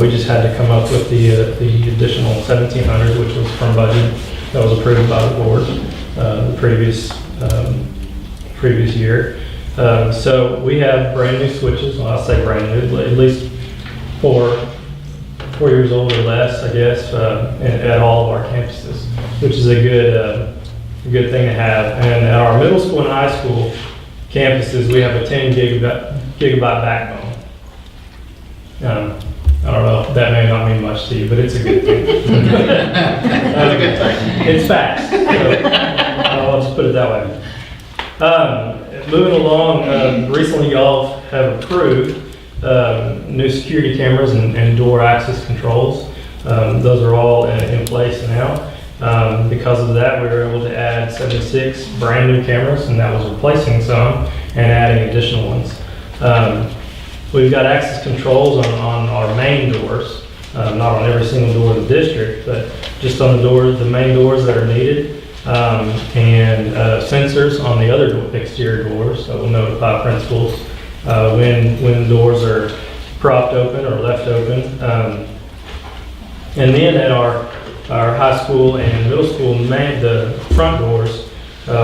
We just had to come up with the additional $1,700, which was from budget that was approved by the board the previous year. So we have brand new switches. Well, I'll say brand new, at least 4 years old or less, I guess, at all of our campuses, which is a good thing to have. And at our middle school and high school campuses, we have a 10 gigabyte backbone. I don't know, that may not mean much to you, but it's a good thing. That's a good thing. It's fast. So, I'll just put it that way. Moving along, recently y'all have approved new security cameras and door access controls. Those are all in place now. Because of that, we were able to add 76 brand new cameras, and that was replacing some and adding additional ones. We've got access controls on our main doors, not on every single door of the district, but just on the main doors that are needed, and sensors on the other exterior doors that will notify principals when doors are propped open or left open. And then at our high school and middle school, the front doors,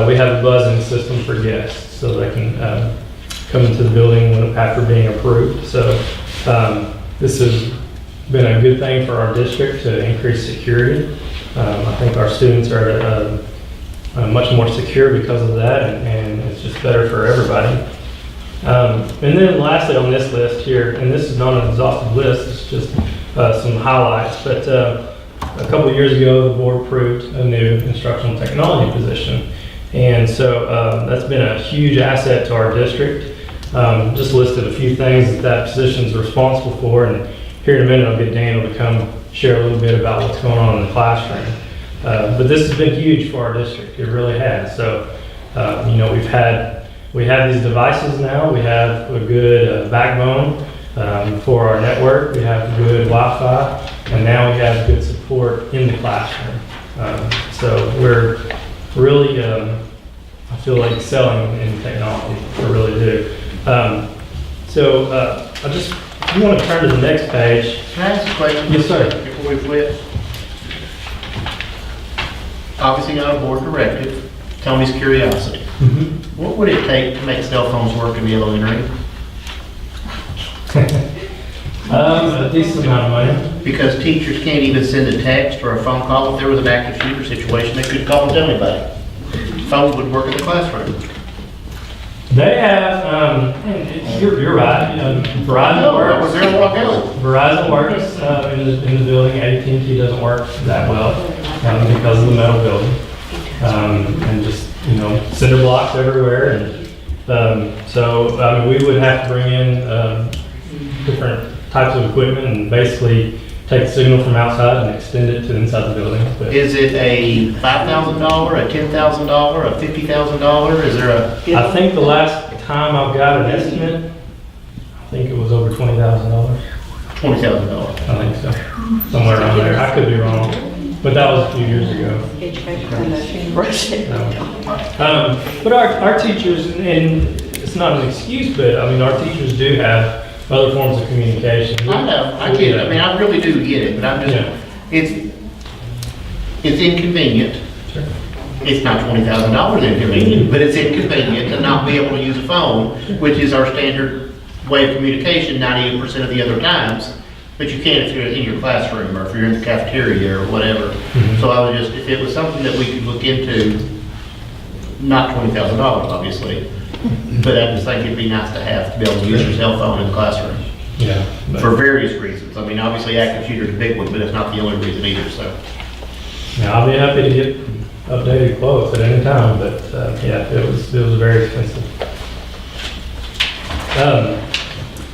we have a buzzing system for guests so they can come into the building after being approved. So this has been a good thing for our district to increase security. I think our students are much more secure because of that, and it's just better for everybody. And then lastly on this list here, and this is not an exhaustive list, it's just some highlights, but a couple of years ago the board approved a new instructional technology position. And so that's been a huge asset to our district. Just listed a few things that position is responsible for, and here in a minute I'll get Daniel to come share a little bit about what's going on in the classroom. But this has been huge for our district, it really has. So, we have these devices now, we have a good backbone for our network, we have good Wi-Fi, and now we have good support in the classroom. So we're really, I feel like excelling in technology, I really do. If you want to turn to the next page. Can I ask a question? Yes, sir. Before we flip. Obviously not a board directive, Tony's curiosity. What would it take to make cell phones work in the elementary? A decent amount of money. Because teachers can't even send a text or a phone call. If there was an active shooter situation, they couldn't call and tell anybody. Phones wouldn't work in the classroom. They have, you're right, Verizon works. Was there a walk out? Verizon works in the building. AT&T doesn't work that well because of the metal building. And just, cinder blocks everywhere. And so we would have to bring in different types of equipment and basically take the signal from outside and extend it to inside the building. But Is it a $5,000, a $10,000, a $50,000? Is there a? I think the last time I've got an estimate, I think it was over $20,000. $20,000. I think so, somewhere around there. I could be wrong, but that was a few years ago. But our teachers, and it's not an excuse, but our teachers do have other forms of communication. I know, I get it. I really do get it, but I'm just, Yeah. it's inconvenient. Sure. it's not $20,000 inconvenient, but it's inconvenient to not be able to use a phone, which is our standard way of communication 98% of the other times. But you can if you're in your classroom or if you're in the cafeteria or whatever. So I would just, if it was something that we could look into, not $20,000 obviously, but I just think it'd be nice to have to be able to use your cell phone in the classroom Yeah. for various reasons. I mean, obviously active shooter is a big one, but it's not the only reason either, so. Yeah, I'll be happy to get updated quotes at any time, but, yeah, it was very expensive.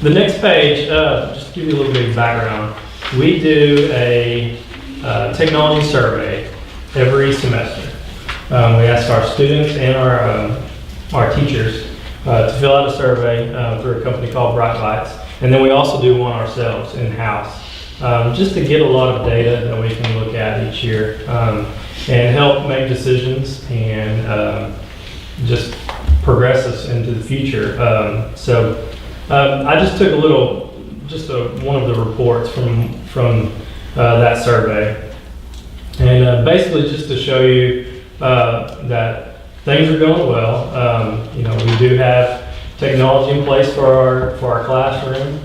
The next page, just to give you a little bit of background, we do a technology survey every semester. We ask our students and our teachers to fill out a survey through a company called Bright Lights, and then we also do one ourselves in-house, just to get a lot of data that we can look at each year and help make decisions and just progress us into the future. I just took one of the reports from that survey, and basically just to show you that things are going well. You know, we do have technology in place for our classroom.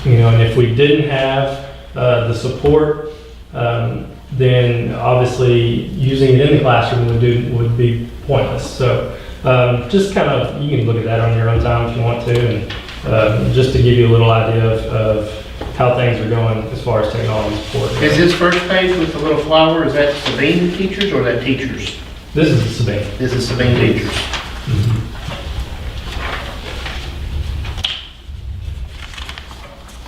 You know, and if we didn't have the support, then obviously using it in the classroom would be pointless. So just kind of, you can look at that on your own time if you want to, and just to give you a little idea of how things are going as far as technology support. Is this first page with the little flower, is that Sabine teachers or that teachers? This is Sabine. This is Sabine teachers.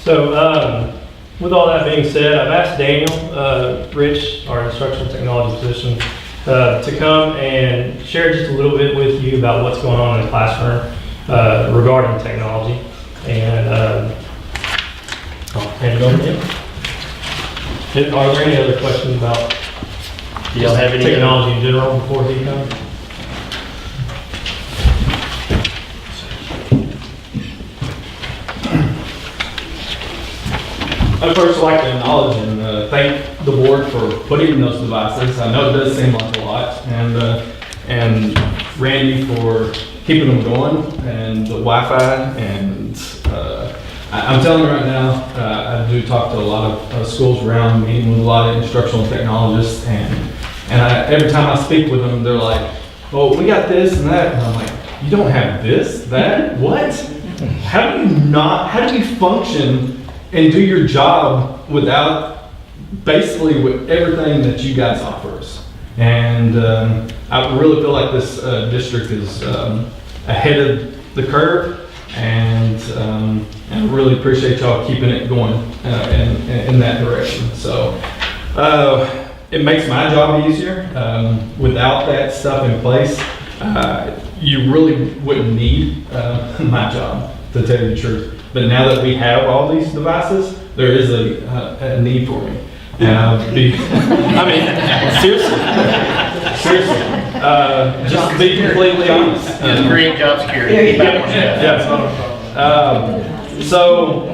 So, with all that being said, I've asked Daniel Rich, our instructional technology physician, to come and share just a little bit with you about what's going on in the classroom regarding technology. And I'll hand it over to him. Are there any other questions about Do y'all have any technology in general before he comes? I'd first like to acknowledge and thank the board for putting in those devices. I know it does seem like a lot, and Randy for keeping them going, and the Wi-Fi, and I'm telling you right now, I do talk to a lot of schools around, meeting with a lot of instructional technologists, and every time I speak with them, they're like, "Oh, we got this and that," and I'm like, "You don't have this, that, what? How do you function and do your job without basically with everything that you guys offer us?" And I really feel like this district is ahead of the curve, and I really appreciate y'all keeping it going in that direction. So it makes my job easier. Without that stuff in place, you really wouldn't need my job, to tell you the truth. But now that we have all these devices, there is a need for me. I mean, seriously, just to be completely honest. Just create job security. So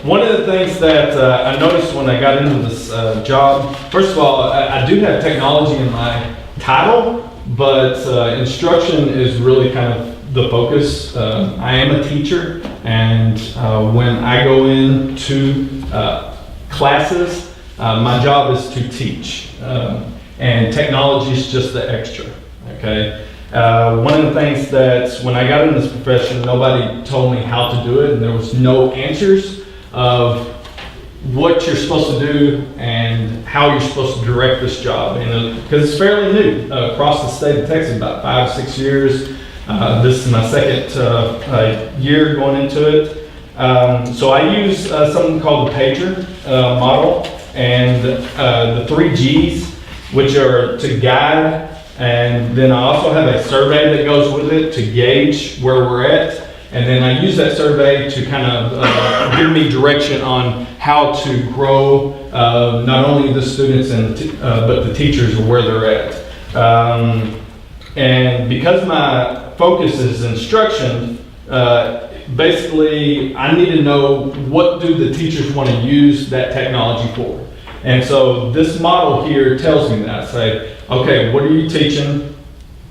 one of the things that I noticed when I got into this job, first of all, I do have technology in my title, but instruction is really kind of the focus. I am a teacher, and when I go into classes, my job is to teach, and technology is just the extra, okay? One of the things that when I got into this profession, nobody told me how to do it, and there was no answers of what you're supposed to do and how you're supposed to direct this job, and because it's fairly new across the state of Texas, about 5-6 years. This is my second year going into it. So I use something called the PAGER model, and the 3 Gs, which are to guide, and then I also have a survey that goes with it to gauge where we're at, and then I use that survey to kind of give me direction on how to grow not only the students but the teachers where they're at. And because my focus is instruction, basically I need to know what do the teachers want to use that technology for. And so this model here tells me that. Say, okay, what are you teaching?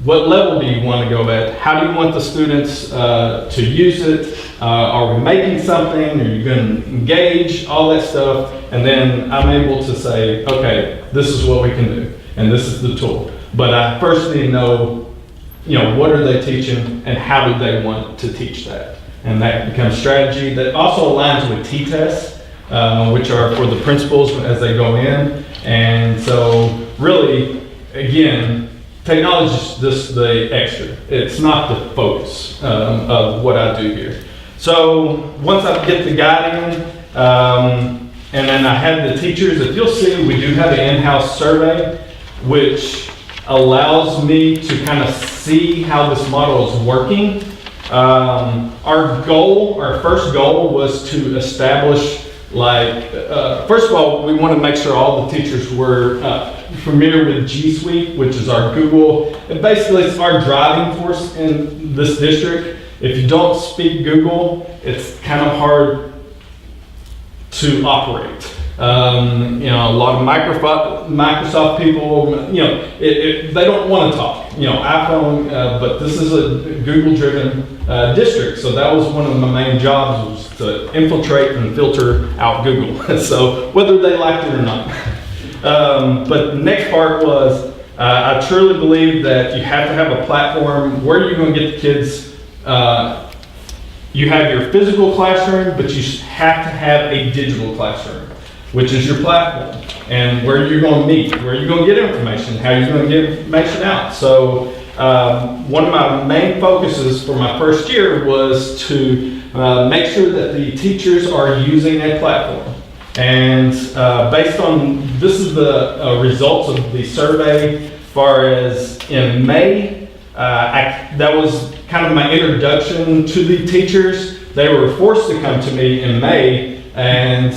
What level do you want to go at? How do you want the students to use it? Are we making something? Are you going to engage? All that stuff. And then I'm able to say, okay, this is what we can do. And this is the tool. But I first need to know, what are they teaching and how do they want to teach that? And that becomes strategy that also aligns with T-tests, which are for the principals as they go in. And so really, again, technology is just the extra. It's not the focus of what I do here. So once I get the guide in, and then I have the teachers, if you'll see, we do have an in-house survey, which allows me to kind of see how this model is working. Our first goal was to establish, first of all, we want to make sure all the teachers were familiar with G Suite, which is our Google. And basically, it's our driving force in this district. If you don't speak Google, it's kind of hard to operate. A lot of Microsoft people, they don't want to talk. iPhone, but this is a Google-driven district, so that was one of my main jobs, was to infiltrate and filter out Google. So whether they liked it or not. But the next part was, I truly believe that you have to have a platform. Where are you going to get the kids? You have your physical classroom, but you have to have a digital classroom, which is your platform, and where you're going to meet, where you're going to get information, how you're going to get information out. So one of my main focuses for my first year was to make sure that the teachers are using a platform. And based on, this is the results of the survey, as far as in May, that was kind of my introduction to the teachers. They were forced to come to me in May and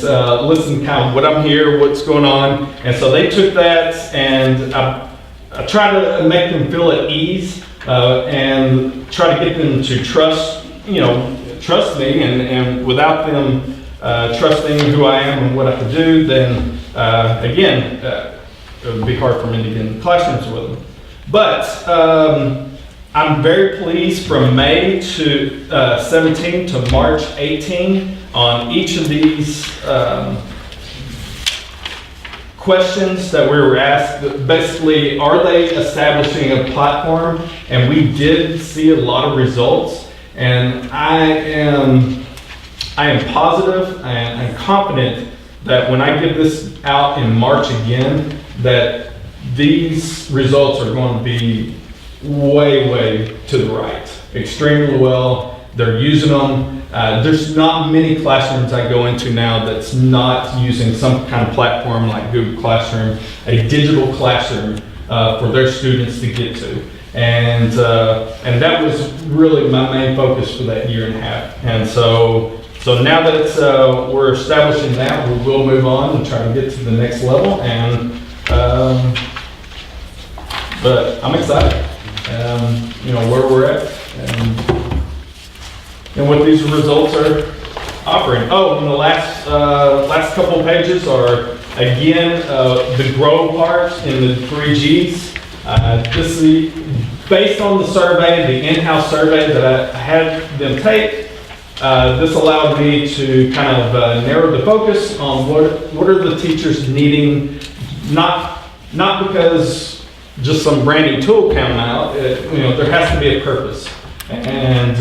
listen kind of what I'm here, what's going on. And so they took that, and I try to make them feel at ease and try to get them to trust me, and without them trusting who I am and what I can do, then again, it would be hard for me to get in classrooms with them. But I'm very pleased from May to 17 to March 18 on each of these questions that we were asked. Basically, are they establishing a platform? And we did see a lot of results. And I am positive and confident that when I give this out in March again, that these results are going to be way to the right, extremely well. They're using them. There's not many classrooms I go into now that's not using some kind of platform like Google Classroom, a digital classroom for their students to get to. And that was really my main focus for that year and a half. And so now that it's we're establishing that, we will move on and try to get to the next level. And but I'm excited. Where we're at and what these results are offering. Oh, and the last couple of pages are again the grow part in the 3 Gs. This is based on the survey, the in-house survey that I had them take. This allowed me to kind of narrow the focus on what are the teachers needing, not because just some brand new tool came out. There has to be a purpose. And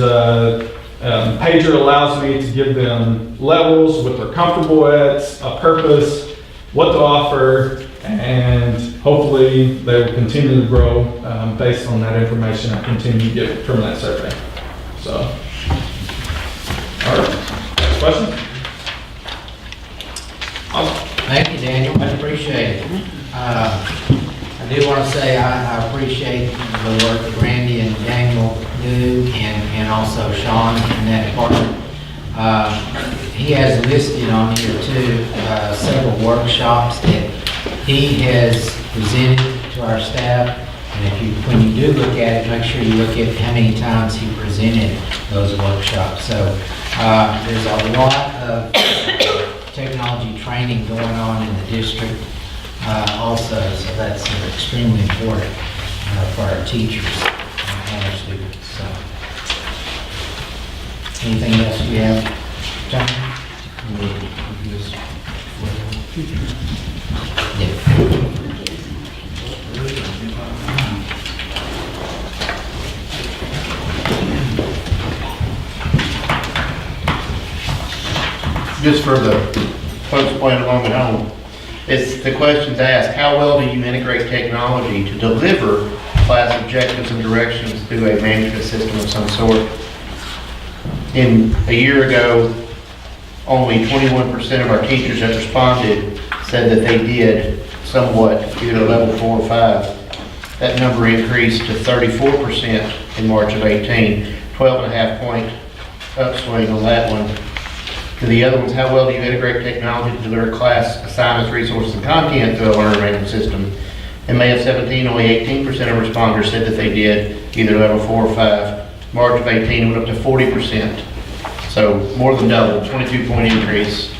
Pager allows me to give them levels, what they're comfortable at, a purpose, what to offer, and hopefully they will continue to grow based on that information I continue to get from that survey. So, all right, questions? Awesome. Thank you, Daniel. I appreciate it. I do want to say I appreciate the work that Randy and Daniel do, and also Sean in that department. He has listed on here too several workshops that he has presented to our staff. And when you do look at it, make sure you look at how many times he presented those workshops. So there's a lot of technology training going on in the district also, so that's extremely important for our teachers and our students. So, anything else you have, John? Yeah. Just for the folks playing along at home, it's the questions asked, how well do you integrate technology to deliver class objectives and directions through a management system of some sort? A year ago, only 21% of our teachers that responded said that they did somewhat, either level 4 or 5. That number increased to 34% in March of 18, 12.5-point upswing on that one. To the other ones, how well do you integrate technology to deliver class assignments, resources, and content through a learner management system? In May of 17, only 18% of responders said that they did either level 4 or 5. March of 18 went up to 40%. So more than double, 22-point increase.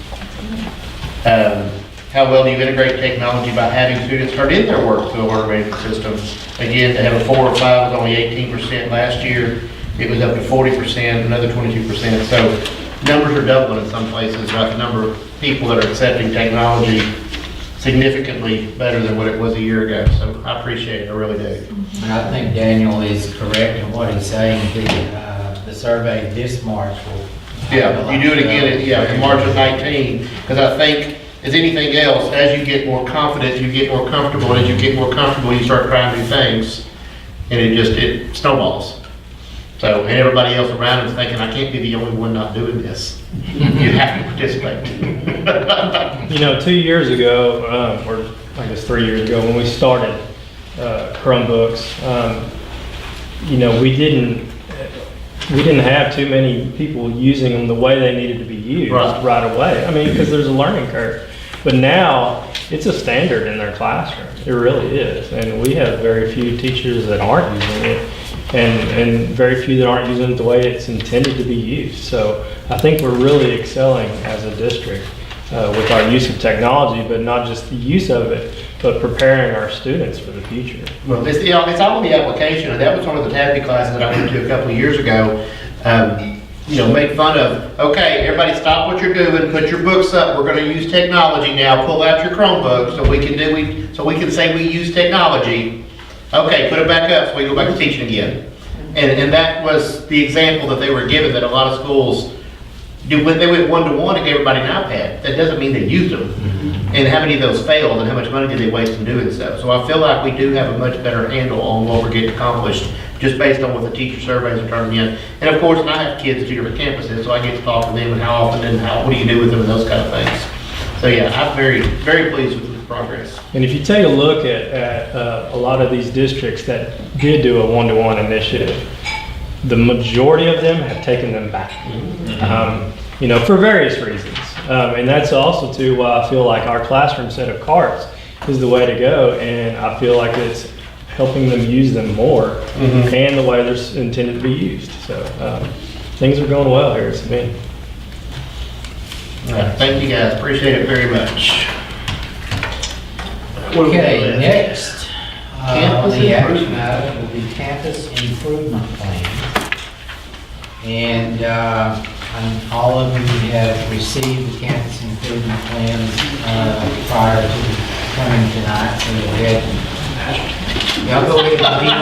How well do you integrate technology by having students turn in their work through a learner management system? Again, to have a 4 or 5 was only 18% last year. It was up to 40%, another 22%. So numbers are doubling in some places, about the number of people that are accepting technology significantly better than what it was a year ago. So I appreciate it, I really do. And I think Daniel is correct in what he's saying. The survey this March will. Yeah, you do it again in March of 19, because I think, as anything else, as you get more confident, you get more comfortable, and as you get more comfortable, you start trying new things, and it snowballs. So, and everybody else around is thinking, I can't be the only one not doing this. You have to participate. 2 years ago, or I guess 3 years ago, when we started Chromebooks, we didn't have too many people using them the way they needed to be used right away. I mean, because there's a learning curve. But now, it's a standard in their classroom. It really is. And we have very few teachers that aren't using it, and very few that aren't using it the way it's intended to be used. So I think we're really excelling as a district with our use of technology, but not just the use of it, but preparing our students for the future. Well, it's all in the application, and that was one of the TABB classes that I went to a couple of years ago. Make fun of, okay, everybody stop what you're doing, put your books up, we're gonna use technology now, pull out your Chromebook so we can say we use technology. Okay, put it back up so we go back to teaching again. And that was the example that they were given, that a lot of schools do. When they went one-to-one and gave everybody an iPad, that doesn't mean they used them. And how many of those failed, and how much money did they waste in doing so? So I feel like we do have a much better handle on what we're getting accomplished, just based on what the teacher surveys are turning in. And of course, I have kids at 2 different campuses, so I get to talk to them and how often and what do you do with them and those kind of things. So yeah, I'm very, very pleased with the progress. And if you take a look at a lot of these districts that did do a one-to-one initiative, the majority of them have taken them back, for various reasons. And that's also too why I feel like our classroom set of cards is the way to go, and I feel like it's helping them use them more and the way they're intended to be used. So things are going well here at Sabine. All right, thank you guys, appreciate it very much. Okay, next, Campus the action improvement. item will be campus improvement plan. And all of you have received the campus improvement plans prior to coming tonight, so go ahead and, y'all go ahead and read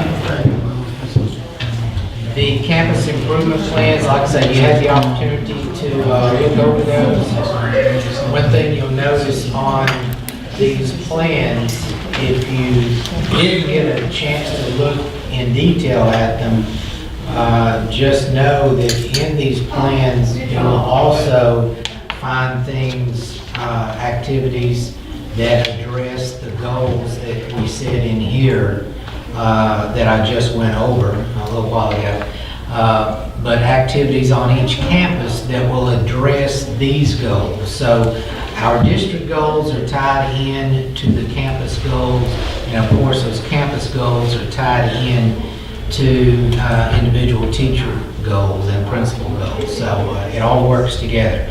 them. The campus improvement plans, like I said, you had the opportunity to look over those. One thing you'll notice on these plans, if you didn't get a chance to look in detail at them, just know that in these plans, you will also find things, activities that address the goals that we set in here that I just went over a little while ago. But activities on each campus that will address these goals. So our district goals are tied in to the campus goals, and of course those campus goals are tied in to individual teacher goals and principal goals. So it all works together.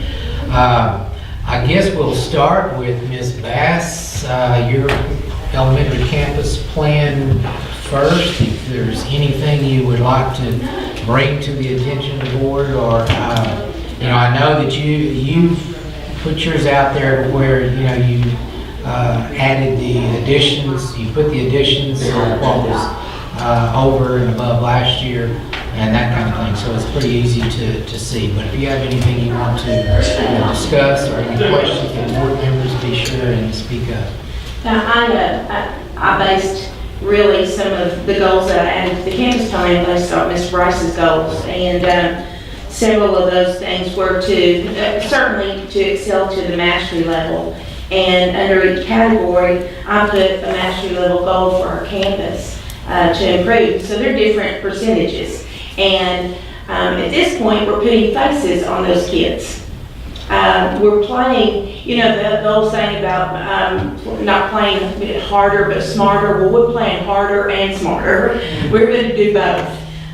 I guess we'll start with Ms. Bass, your elementary campus plan first. If there's anything you would like to bring to the attention of the board, or, I know that you've put yours out there where, you added the additions, you put the additions on what was over and above last year, and that kind of thing, so it's pretty easy to see. But if you have anything you want to discuss or any questions from board members, be sure and speak up. Now, I based really some of the goals that I added to the campus plan based on Ms. Bryce's goals, and several of those things were to, certainly to excel to the mastery level. And under each category, I put a mastery level goal for our campus to improve. So they're different percentages. And at this point, we're putting faces on those kids. We're playing, the old saying about not playing harder but smarter. Well, we're playing harder and smarter. We're going to do both.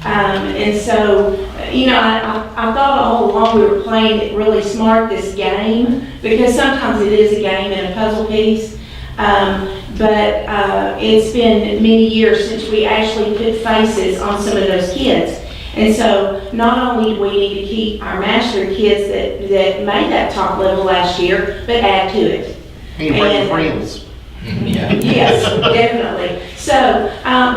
And so, I thought all along we were playing it really smart, this game, because sometimes it is a game and a puzzle piece. But it's been many years since we actually put faces on some of those kids. And so not only do we need to keep our master kids that made that top level last year, but add to it. And friends. Yeah. Yes, definitely. So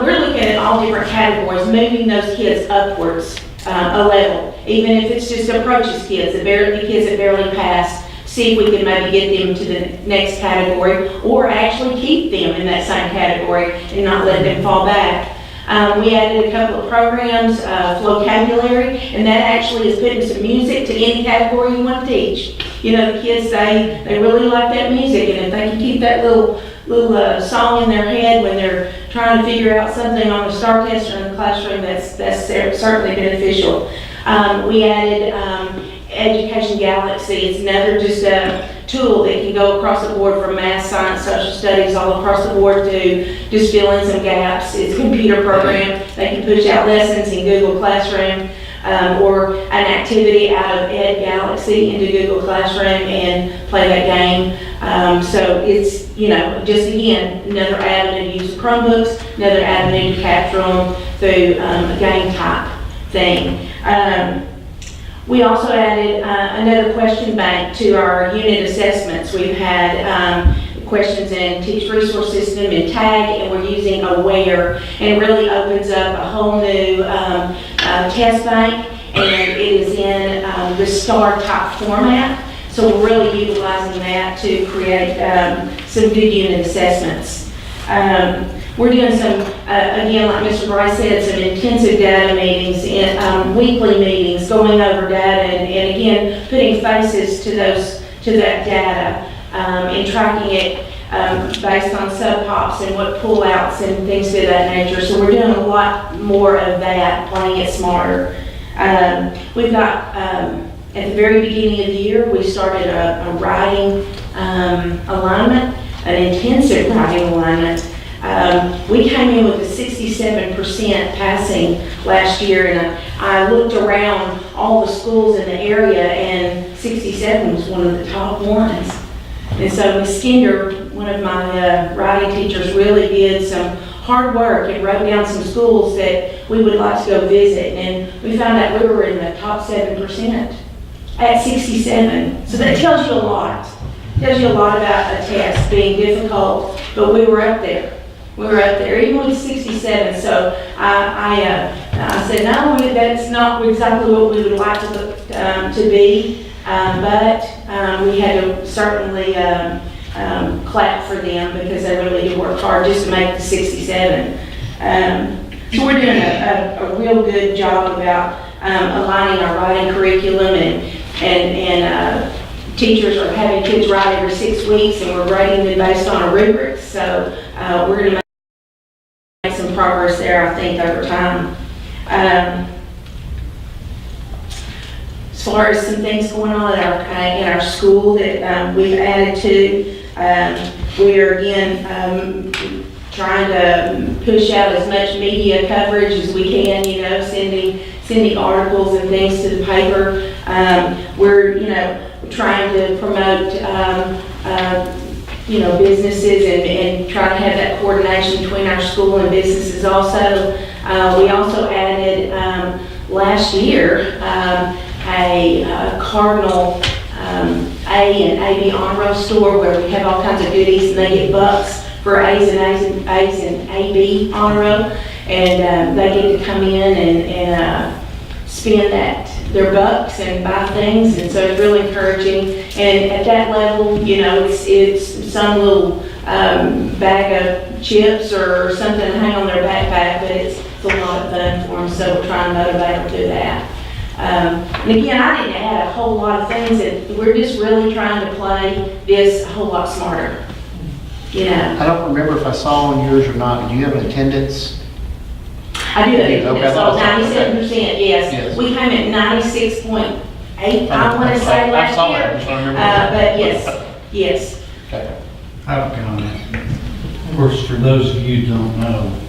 we're looking at all different categories, moving those kids upwards a level, even if it's just approaches kids, the kids that barely passed. See if we can maybe get them to the next category, or actually keep them in that same category and not let them fall back. We added a couple of programs, vocabulary, and that actually is putting some music to any category you want to teach. The kids say they really like that music, and if they can keep that little song in their head when they're trying to figure out something on the STAR test or in the classroom, that's certainly beneficial. We added Education Galaxy. It's another just a tool that can go across the board from math, science, social studies, all across the board to just fill in some gaps. It's a computer program. They can push out lessons in Google Classroom or an activity out of Ed Galaxy into Google Classroom and play that game. So it's, just again, another avenue to use Chromebooks, another avenue to capture them through a game type thing. We also added another question bank to our unit assessments. We've had questions in Teach Resource System and TAG, and we're using Aware, and it really opens up a whole new test bank, and it is in the STAR type format. So we're really utilizing that to create some good unit assessments. We're doing some, again, like Mr. Bryce said, some intensive data meetings, weekly meetings, going over data, and again, putting faces to that data, and tracking it based on sub-pops and what pull-outs and things of that nature. So we're doing a lot more of that, playing it smarter. We've got, at the very beginning of the year, we started a writing alignment, an intensive writing alignment. We came in with a 67% passing last year, and I looked around all the schools in the area, and 67 was one of the top ones. And so Ms. Skinder, one of my writing teachers, really did some hard work and wrote down some schools that we would like to go visit, and we found out we were in the top 7% at 67. So that tells you a lot. Tells you a lot about a test being difficult, but we were up there. We were up there, even with 67. So I said, no, that's not exactly what we would like to be, but we had to certainly clap for them because they really did work hard just to make the 67. So we're doing a real good job about aligning our writing curriculum, and teachers are having kids write every 6 weeks, and we're rating them based on a rubric. So we're going to make some progress there, I think, over time. As far as some things going on in our school that we've added to, we are again trying to push out as much media coverage as we can, you know, sending articles and things to the paper. We're, you know, trying to promote, you know, businesses and try to have that coordination between our school and businesses also. We also added, last year, a Cardinal A and AB Honor Roll store where we have all kinds of goodies and they get bucks for A's and AB Honor Roll. And they get to come in and spend their bucks and buy things, and so it's really encouraging. And at that level, you know, it's some little bag of chips or something to hang on their backpack, but it's a lot of fun for them, so we're trying to motivate them to do that. And again, I didn't add a whole lot of things, and we're just really trying to play this a whole lot smarter, you know. I don't remember if I saw on yours or not. Do you have an attendance? I do have it, Okay, so that's 97%, yes. Yes. We came at 96.8, I want to say I last saw year. that. I just don't remember. But yes. Okay. I have a comment. Of course, for those of you who don't know,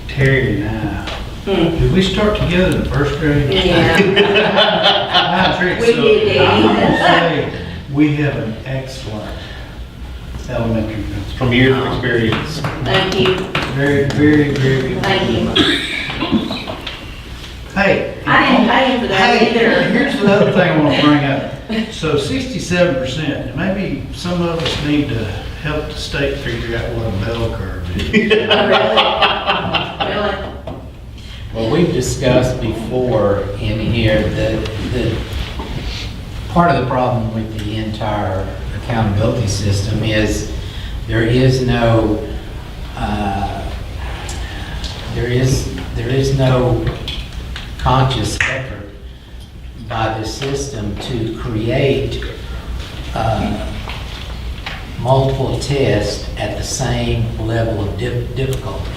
Terry and I, did we start together in the first grade? Yeah. We did, I'm Daddy. gonna say, we have an excellent elementary principal. From years of experience. Thank you, Very, very, very good. thank you. Hey. I didn't pay him for that Hey, either. here's another thing I want to bring up. So 67%, maybe some of us need to help the state figure out what a bell curve is. Really? Well, we've discussed before in here that part of the problem with the entire accountability system is there is no conscious effort by the system to create multiple tests at the same level of difficulty.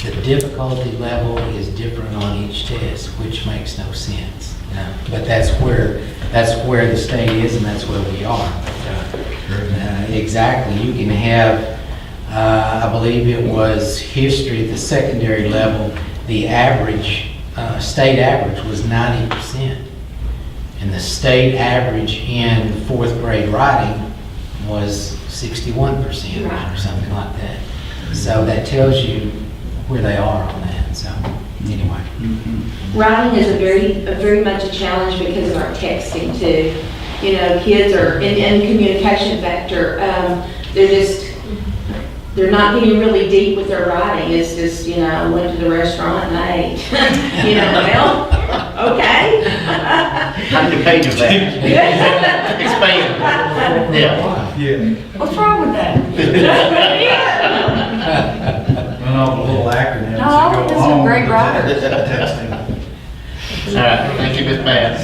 The difficulty level is different on each test, which makes no sense. But that's where the state is, and that's where we are. Exactly, you can have, I believe it was history at the secondary level, the average, state average was 90%. And the state average in fourth grade writing was 61% or something like that. So that tells you where they are on that, so anyway. Writing is very much a challenge because of our texting too. You know, kids are in communication factor. They're not getting really deep with their writing. It's just, you know, went to the restaurant and ate. You know, well, okay. How many pages that? Expand. Yeah. What's wrong with that? And all the little acronyms No, that this go is a along great with writer. the texting. All right, thank you, Ms. Bass.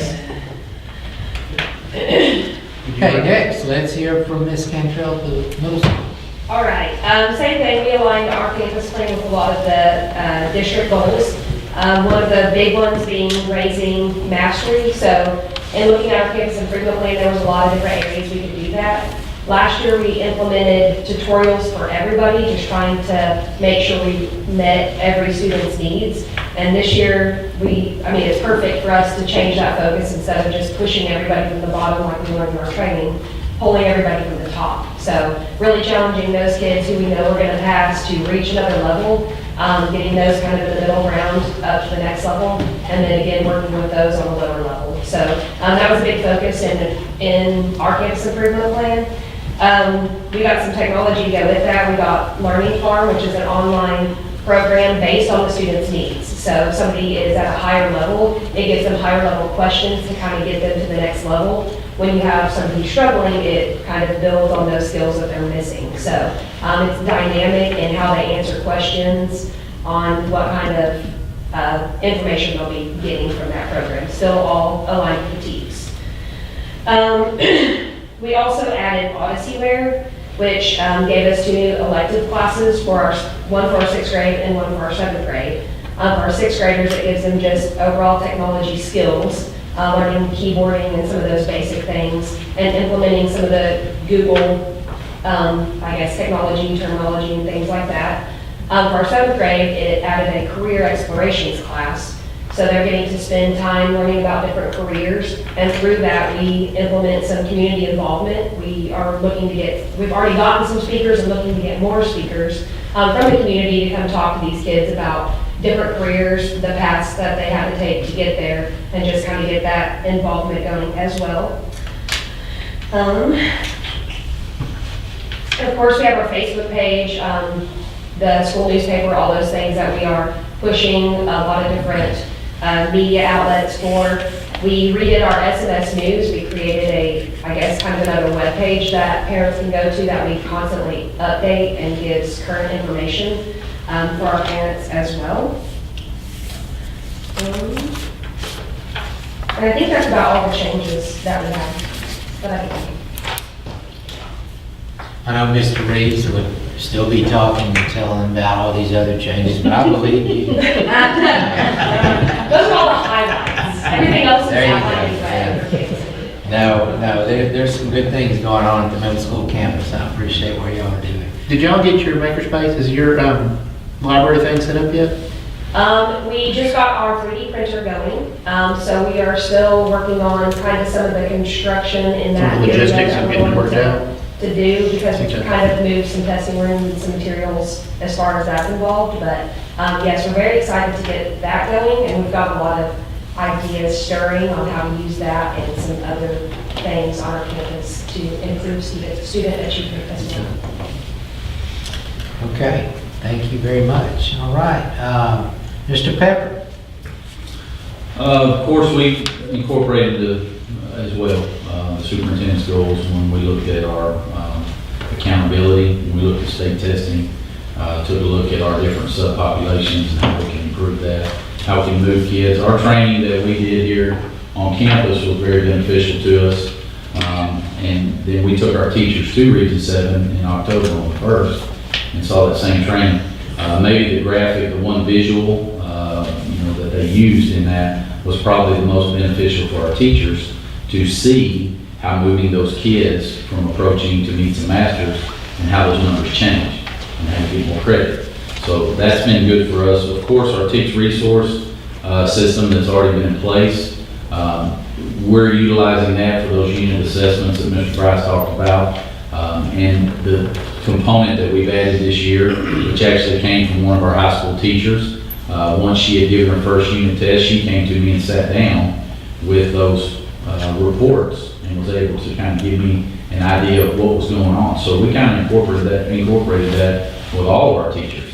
Okay, next, let's hear from Ms. Cantrell, the middle school. All right, same thing, we aligned our campus plan with a lot of the district goals. One of the big ones being raising mastery. So in looking at our campus improvement plan, there was a lot of different areas we could do that. Last year, we implemented tutorials for everybody, just trying to make sure we met every student's needs. And this year, it's perfect for us to change that focus instead of just pushing everybody from the bottom like we learned in our training, pulling everybody from the top. So really challenging those kids who we know are going to pass to reach another level, getting those kind of in the middle ground up to the next level, and then again, working with those on the lower level. So that was a big focus in our campus improvement plan. We got some technology to go with that. We got Learning Farm, which is an online program based on the student's needs. So if somebody is at a higher level, it gives them higher level questions to kind of get them to the next level. When you have somebody struggling, it kind of builds on those skills that they're missing. So it's dynamic in how they answer questions on what kind of information they'll be getting from that program. Still all aligned with the TEEPS. We also added Odyssey-ware, which gave us 2 new elective classes one for our 6th grade and one for our 7th grade. For our 6th graders, it gives them just overall technology skills, learning keyboarding and some of those basic things, and implementing some of the Google, technology, terminology, and things like that. For our 7th grade, it added a career explorations class. So they're getting to spend time learning about different careers, and through that, we implement some community involvement. We are looking to we've already gotten some speakers and looking to get more speakers from the community to come talk to these kids about different careers, the paths that they had to take to get there, and just kind of get that involvement going as well. And of course, we have our Facebook page, the school newspaper, all those things that we are pushing, a lot of different media outlets for. We redid our SMS news. We created I guess, kind of another web page that parents can go to that we constantly update and gives current information for our parents as well. And I think that's about all the changes that we have. But I can. I know Mr. Reeves would still be talking and telling about all these other changes, but I believe you. Those are all the highlights. Everything else is There you go, outlined yeah. for kids. No, there's some good things going on at the middle school campus. I appreciate what y'all are doing. Did y'all get your makerspace? Is your library thing set up yet? We just got our 3D printer going, so we are still working on kind of some of the construction in that Some of the area logistics that of we're getting going worked out? to do, because we Okay. kind of moved some testing rooms and some materials as far as that's involved, but yes, we're very excited to get that going, and we've got a lot of ideas stirring on how to use that and some other things on our campus to improve student achievement as well. Okay, thank you very much. All right, Mr. Pepper. Of course, we incorporated as well the superintendent's goals when we looked at our accountability, when we looked at state testing, took a look at our different subpopulations and how we can improve that, how we can move kids. Our training that we did here on campus was very beneficial to us. And then we took our teachers to Region 7 in October on the 1st and saw that same training. Maybe the graphic, the one visual, that they used in that was probably the most beneficial for our teachers to see how moving those kids from approaching to meets and masters and how those numbers change and how to get more credit. So that's been good for us. Of course, our teach resource system that's already been in place, we're utilizing that for those unit assessments that Mr. Price talked about. And the component that we've added this year, which actually came from one of our high school teachers, once she had given her first unit test, she came to me and sat down with those reports and was able to kind of give me an idea of what was going on. So we kind of incorporated that with all of our teachers.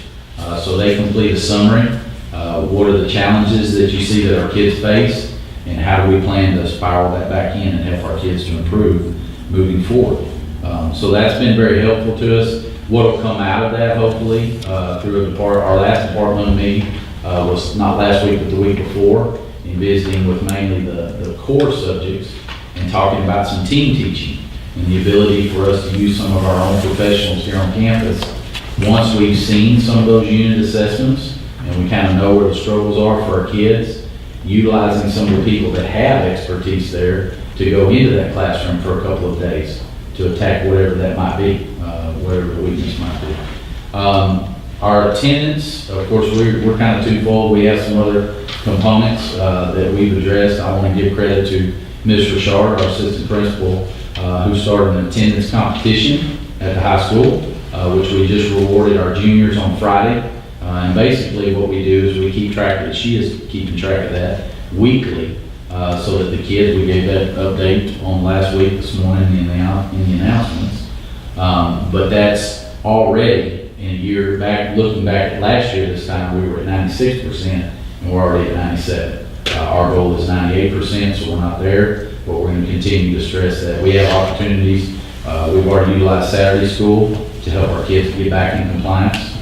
So they complete a summary. What are the challenges that you see that our kids face, and how do we plan to spiral that back in and help our kids to improve moving forward? So that's been very helpful to us. What will come out of that, hopefully, through our last departmental meeting was not last week, but the week before, in visiting with mainly the core subjects and talking about some team teaching and the ability for us to use some of our own professionals here on campus. Once we've seen some of those unit assessments and we kind of know where the struggles are for our kids, utilizing some of the people that have expertise there to go into that classroom for a couple of days to attack whatever that might be, whatever the weakness might be. Our attendance, of course, we're kind of twofold. We have some other components that we've addressed. I want to give credit to Ms. Richard, our assistant principal, who started an attendance competition at the high school, which we just rewarded our juniors on Friday. And basically what we do is we keep track of it. She is keeping track of that weekly, so that the kids, we gave that update on last week, this morning in the announcements. But that's already in a year back, looking back at last year, this time we were at 96% and we're already at 97%. Our goal is 98%, so we're not there, but we're going to continue to stress that. We have opportunities. We've already utilized Saturday school to help our kids get back in compliance,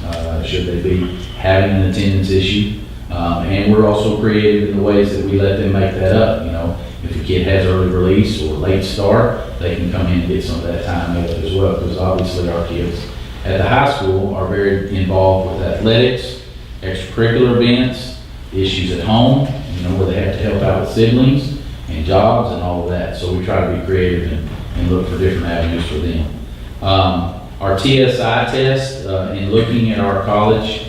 should they be having an attendance issue. And we're also creative in the ways that we let them make that up. If a kid has early release or late start, they can come in and get some of that time made up as well, because obviously our kids at the high school are very involved with athletics, extracurricular events, issues at home, where they have to help out with siblings and jobs and all of that. So we try to be creative and look for different avenues for them. Our TSI test, in looking at our college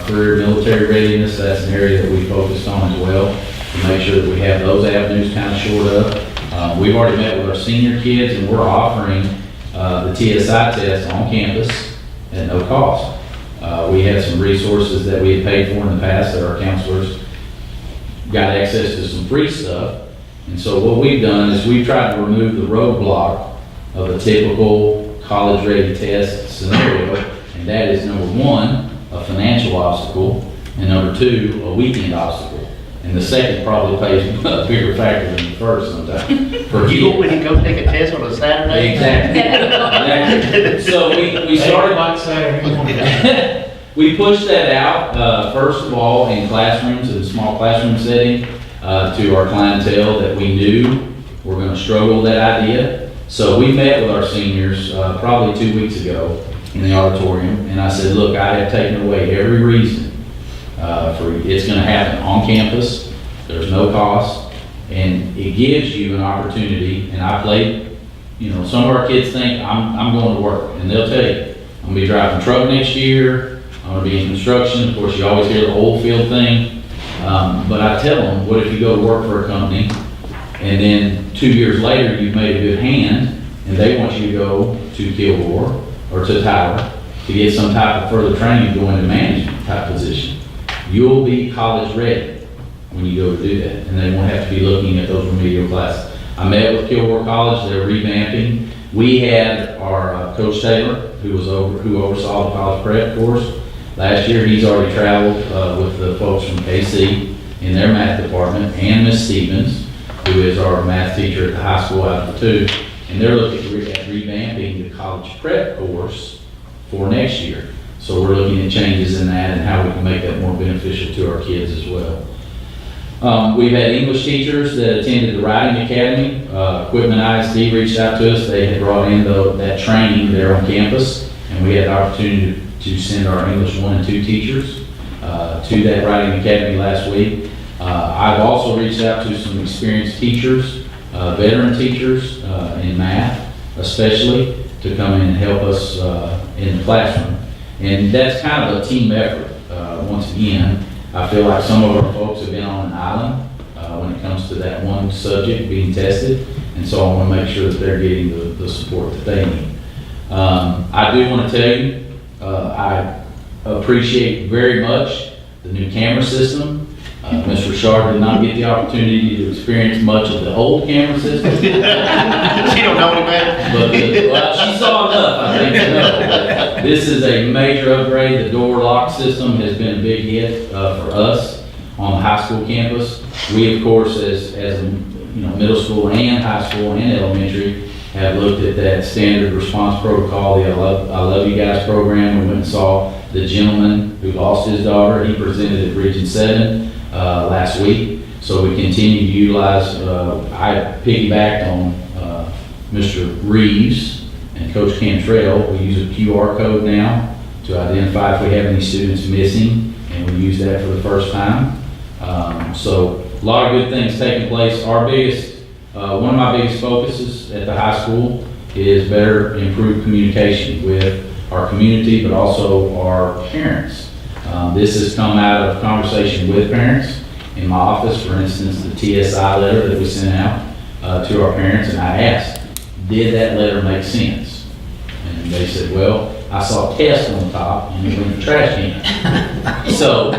career military readiness, that's an area that we focused on as well, to make sure that we have those avenues kind of shored up. We've already met with our senior kids, and we're offering the TSI test on campus at no cost. We had some resources that we had paid for in the past that our counselors got access to some free stuff. And so what we've done is we've tried to remove the roadblock of a typical college-ready test scenario, and that is number one, a financial obstacle, and number two, a weekend obstacle. And the second probably plays a bigger factor than the first sometimes. For You kids. when you go take a test on a Saturday? Exactly. So we started. Like Saturday. We pushed that out, first of all, in classrooms, in a small classroom setting, to our clientele that we knew were going to struggle with that idea. So we met with our seniors probably 2 weeks ago in the auditorium, and I said, look, I have taken away every reason for it's going to happen on campus. There's no cost, and it gives you an opportunity. And I played, some of our kids think I'm going to work, and they'll tell you, I'm going to be driving a truck next year. I'm going to be in construction. Of course, you always hear the oil field thing. But I tell them, what if you go to work for a company and then 2 years later you've made a good hand and they want you to go to Kilgore or to Tyler to get some type of further training to go into management type position. You'll be college ready when you go to do that, and they won't have to be looking at those remedial classes. I met with Kilgore College. They're revamping. We had our Coach Taylor, who oversaw the college prep course. Last year, he's already traveled with the folks from KC in their math department, and Miss Stevens, who is our math teacher at the high school out of the two, and they're looking at revamping the college prep course for next year. So we're looking at changes in that and how we can make that more beneficial to our kids as well. We've had English teachers that attended the Writing Academy. Equipment ISD reached out to us. They had brought in that training there on campus, and we had the opportunity to send our English 1 and 2 teachers to that Writing Academy last week. I've also reached out to some experienced teachers, veteran teachers in math especially, to come in and help us in the classroom. And that's kind of a team effort. Once again, I feel like some of our folks have been on an island when it comes to that one subject being tested, and so I want to make sure that they're getting the support that they need. I do want to tell you, I appreciate very much the new camera system. Ms. Richard did not get the opportunity to experience much of the old camera system. She don't know any better. But she saw enough, I think, to know. But this is a major upgrade. The door lock system has been a big hit for us on the high school campus. We, of course, as middle school and high school and elementary, have looked at that standard response protocol, the I Love You Guys program. We went and saw the gentleman who lost his daughter. He presented at Region 7 last week. So we continue to utilize, I piggybacked on Mr. Reeves and Coach Cantrell. We use a QR code now to identify if we have any students missing, and we use that for the first time. So a lot of good things taking place. One of my biggest focuses at the high school is better improved communication with our community, but also our parents. This has come out of conversation with parents in my office. For instance, the TSI letter that we sent out to our parents, and I asked, did that letter make sense? And they said, well, I saw test on the top and it went in the trash can. So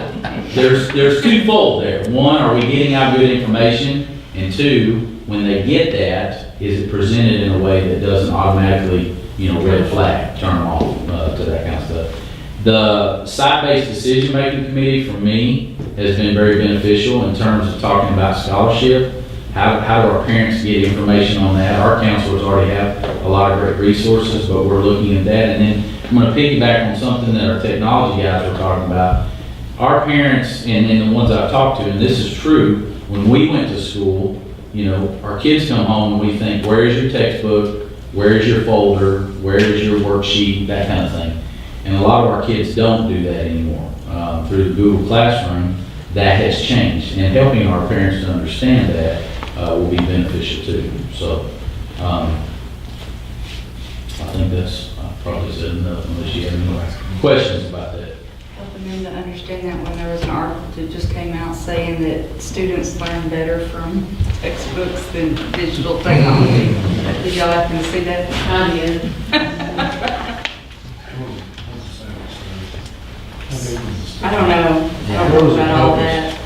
there's twofold there. One, are we getting out good information? And two, when they get that, is it presented in a way that doesn't automatically, red flag, turn them off to that kind of stuff. The site-based decision-making committee for me has been very beneficial in terms of talking about scholarship. How do our parents get information on that? Our counselors already have a lot of great resources, but we're looking at that. And then I'm going to piggyback on something that our technology guys were talking about. Our parents, and the ones I've talked to, and this is true, when we went to school, our kids come home and we think, where is your textbook? Where is your folder? Where is your worksheet? That kind of thing. And a lot of our kids don't do that anymore. Through the Google Classroom, that has changed. And helping our parents to understand that will be beneficial too. So I think that's probably said enough unless you have any questions about that. Helping them to understand that when there was an article that just came out saying that students learn better from textbooks than digital technology. Did y'all happen to see that? I did. I don't know. I don't know about all that.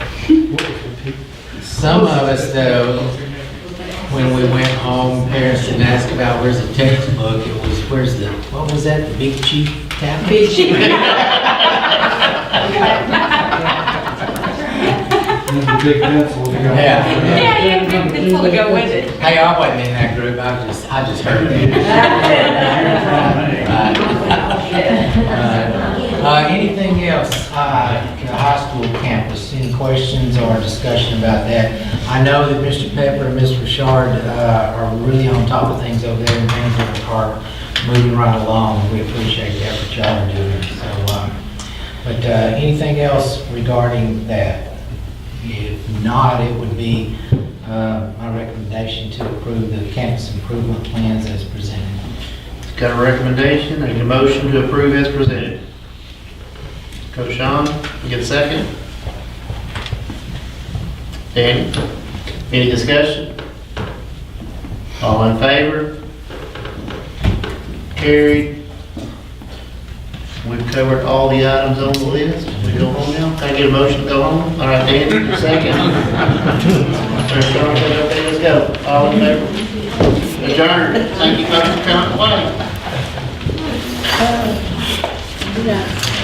Some of us though, when we went home, parents didn't ask about where's the textbook, it was, where's the, what was that, the Big Chief tablet? Big Chief. Big pencil. Yeah. Yeah, you have people to go with it. Hey, I wasn't in that group, I just heard it. Anything else, the high school campus, any questions or discussion about that? I know that Mr. Pepper and Ms. Richard are really on top of things over there, and things are moving right along. We appreciate the effort y'all are doing, so, but anything else regarding that? If not, it would be my recommendation to approve the campus improvement plans as presented. Got a recommendation, I need a motion to approve as presented. Coach Sean, you get a second? Danny, any discussion? All in favor? Carried. We've covered all the items on the list. We go home now? Can I get a motion to go home? All right, Danny, second. Coach Sean, okay, let's go. All in favor? Adjourned. Thank you folks for coming. Wait.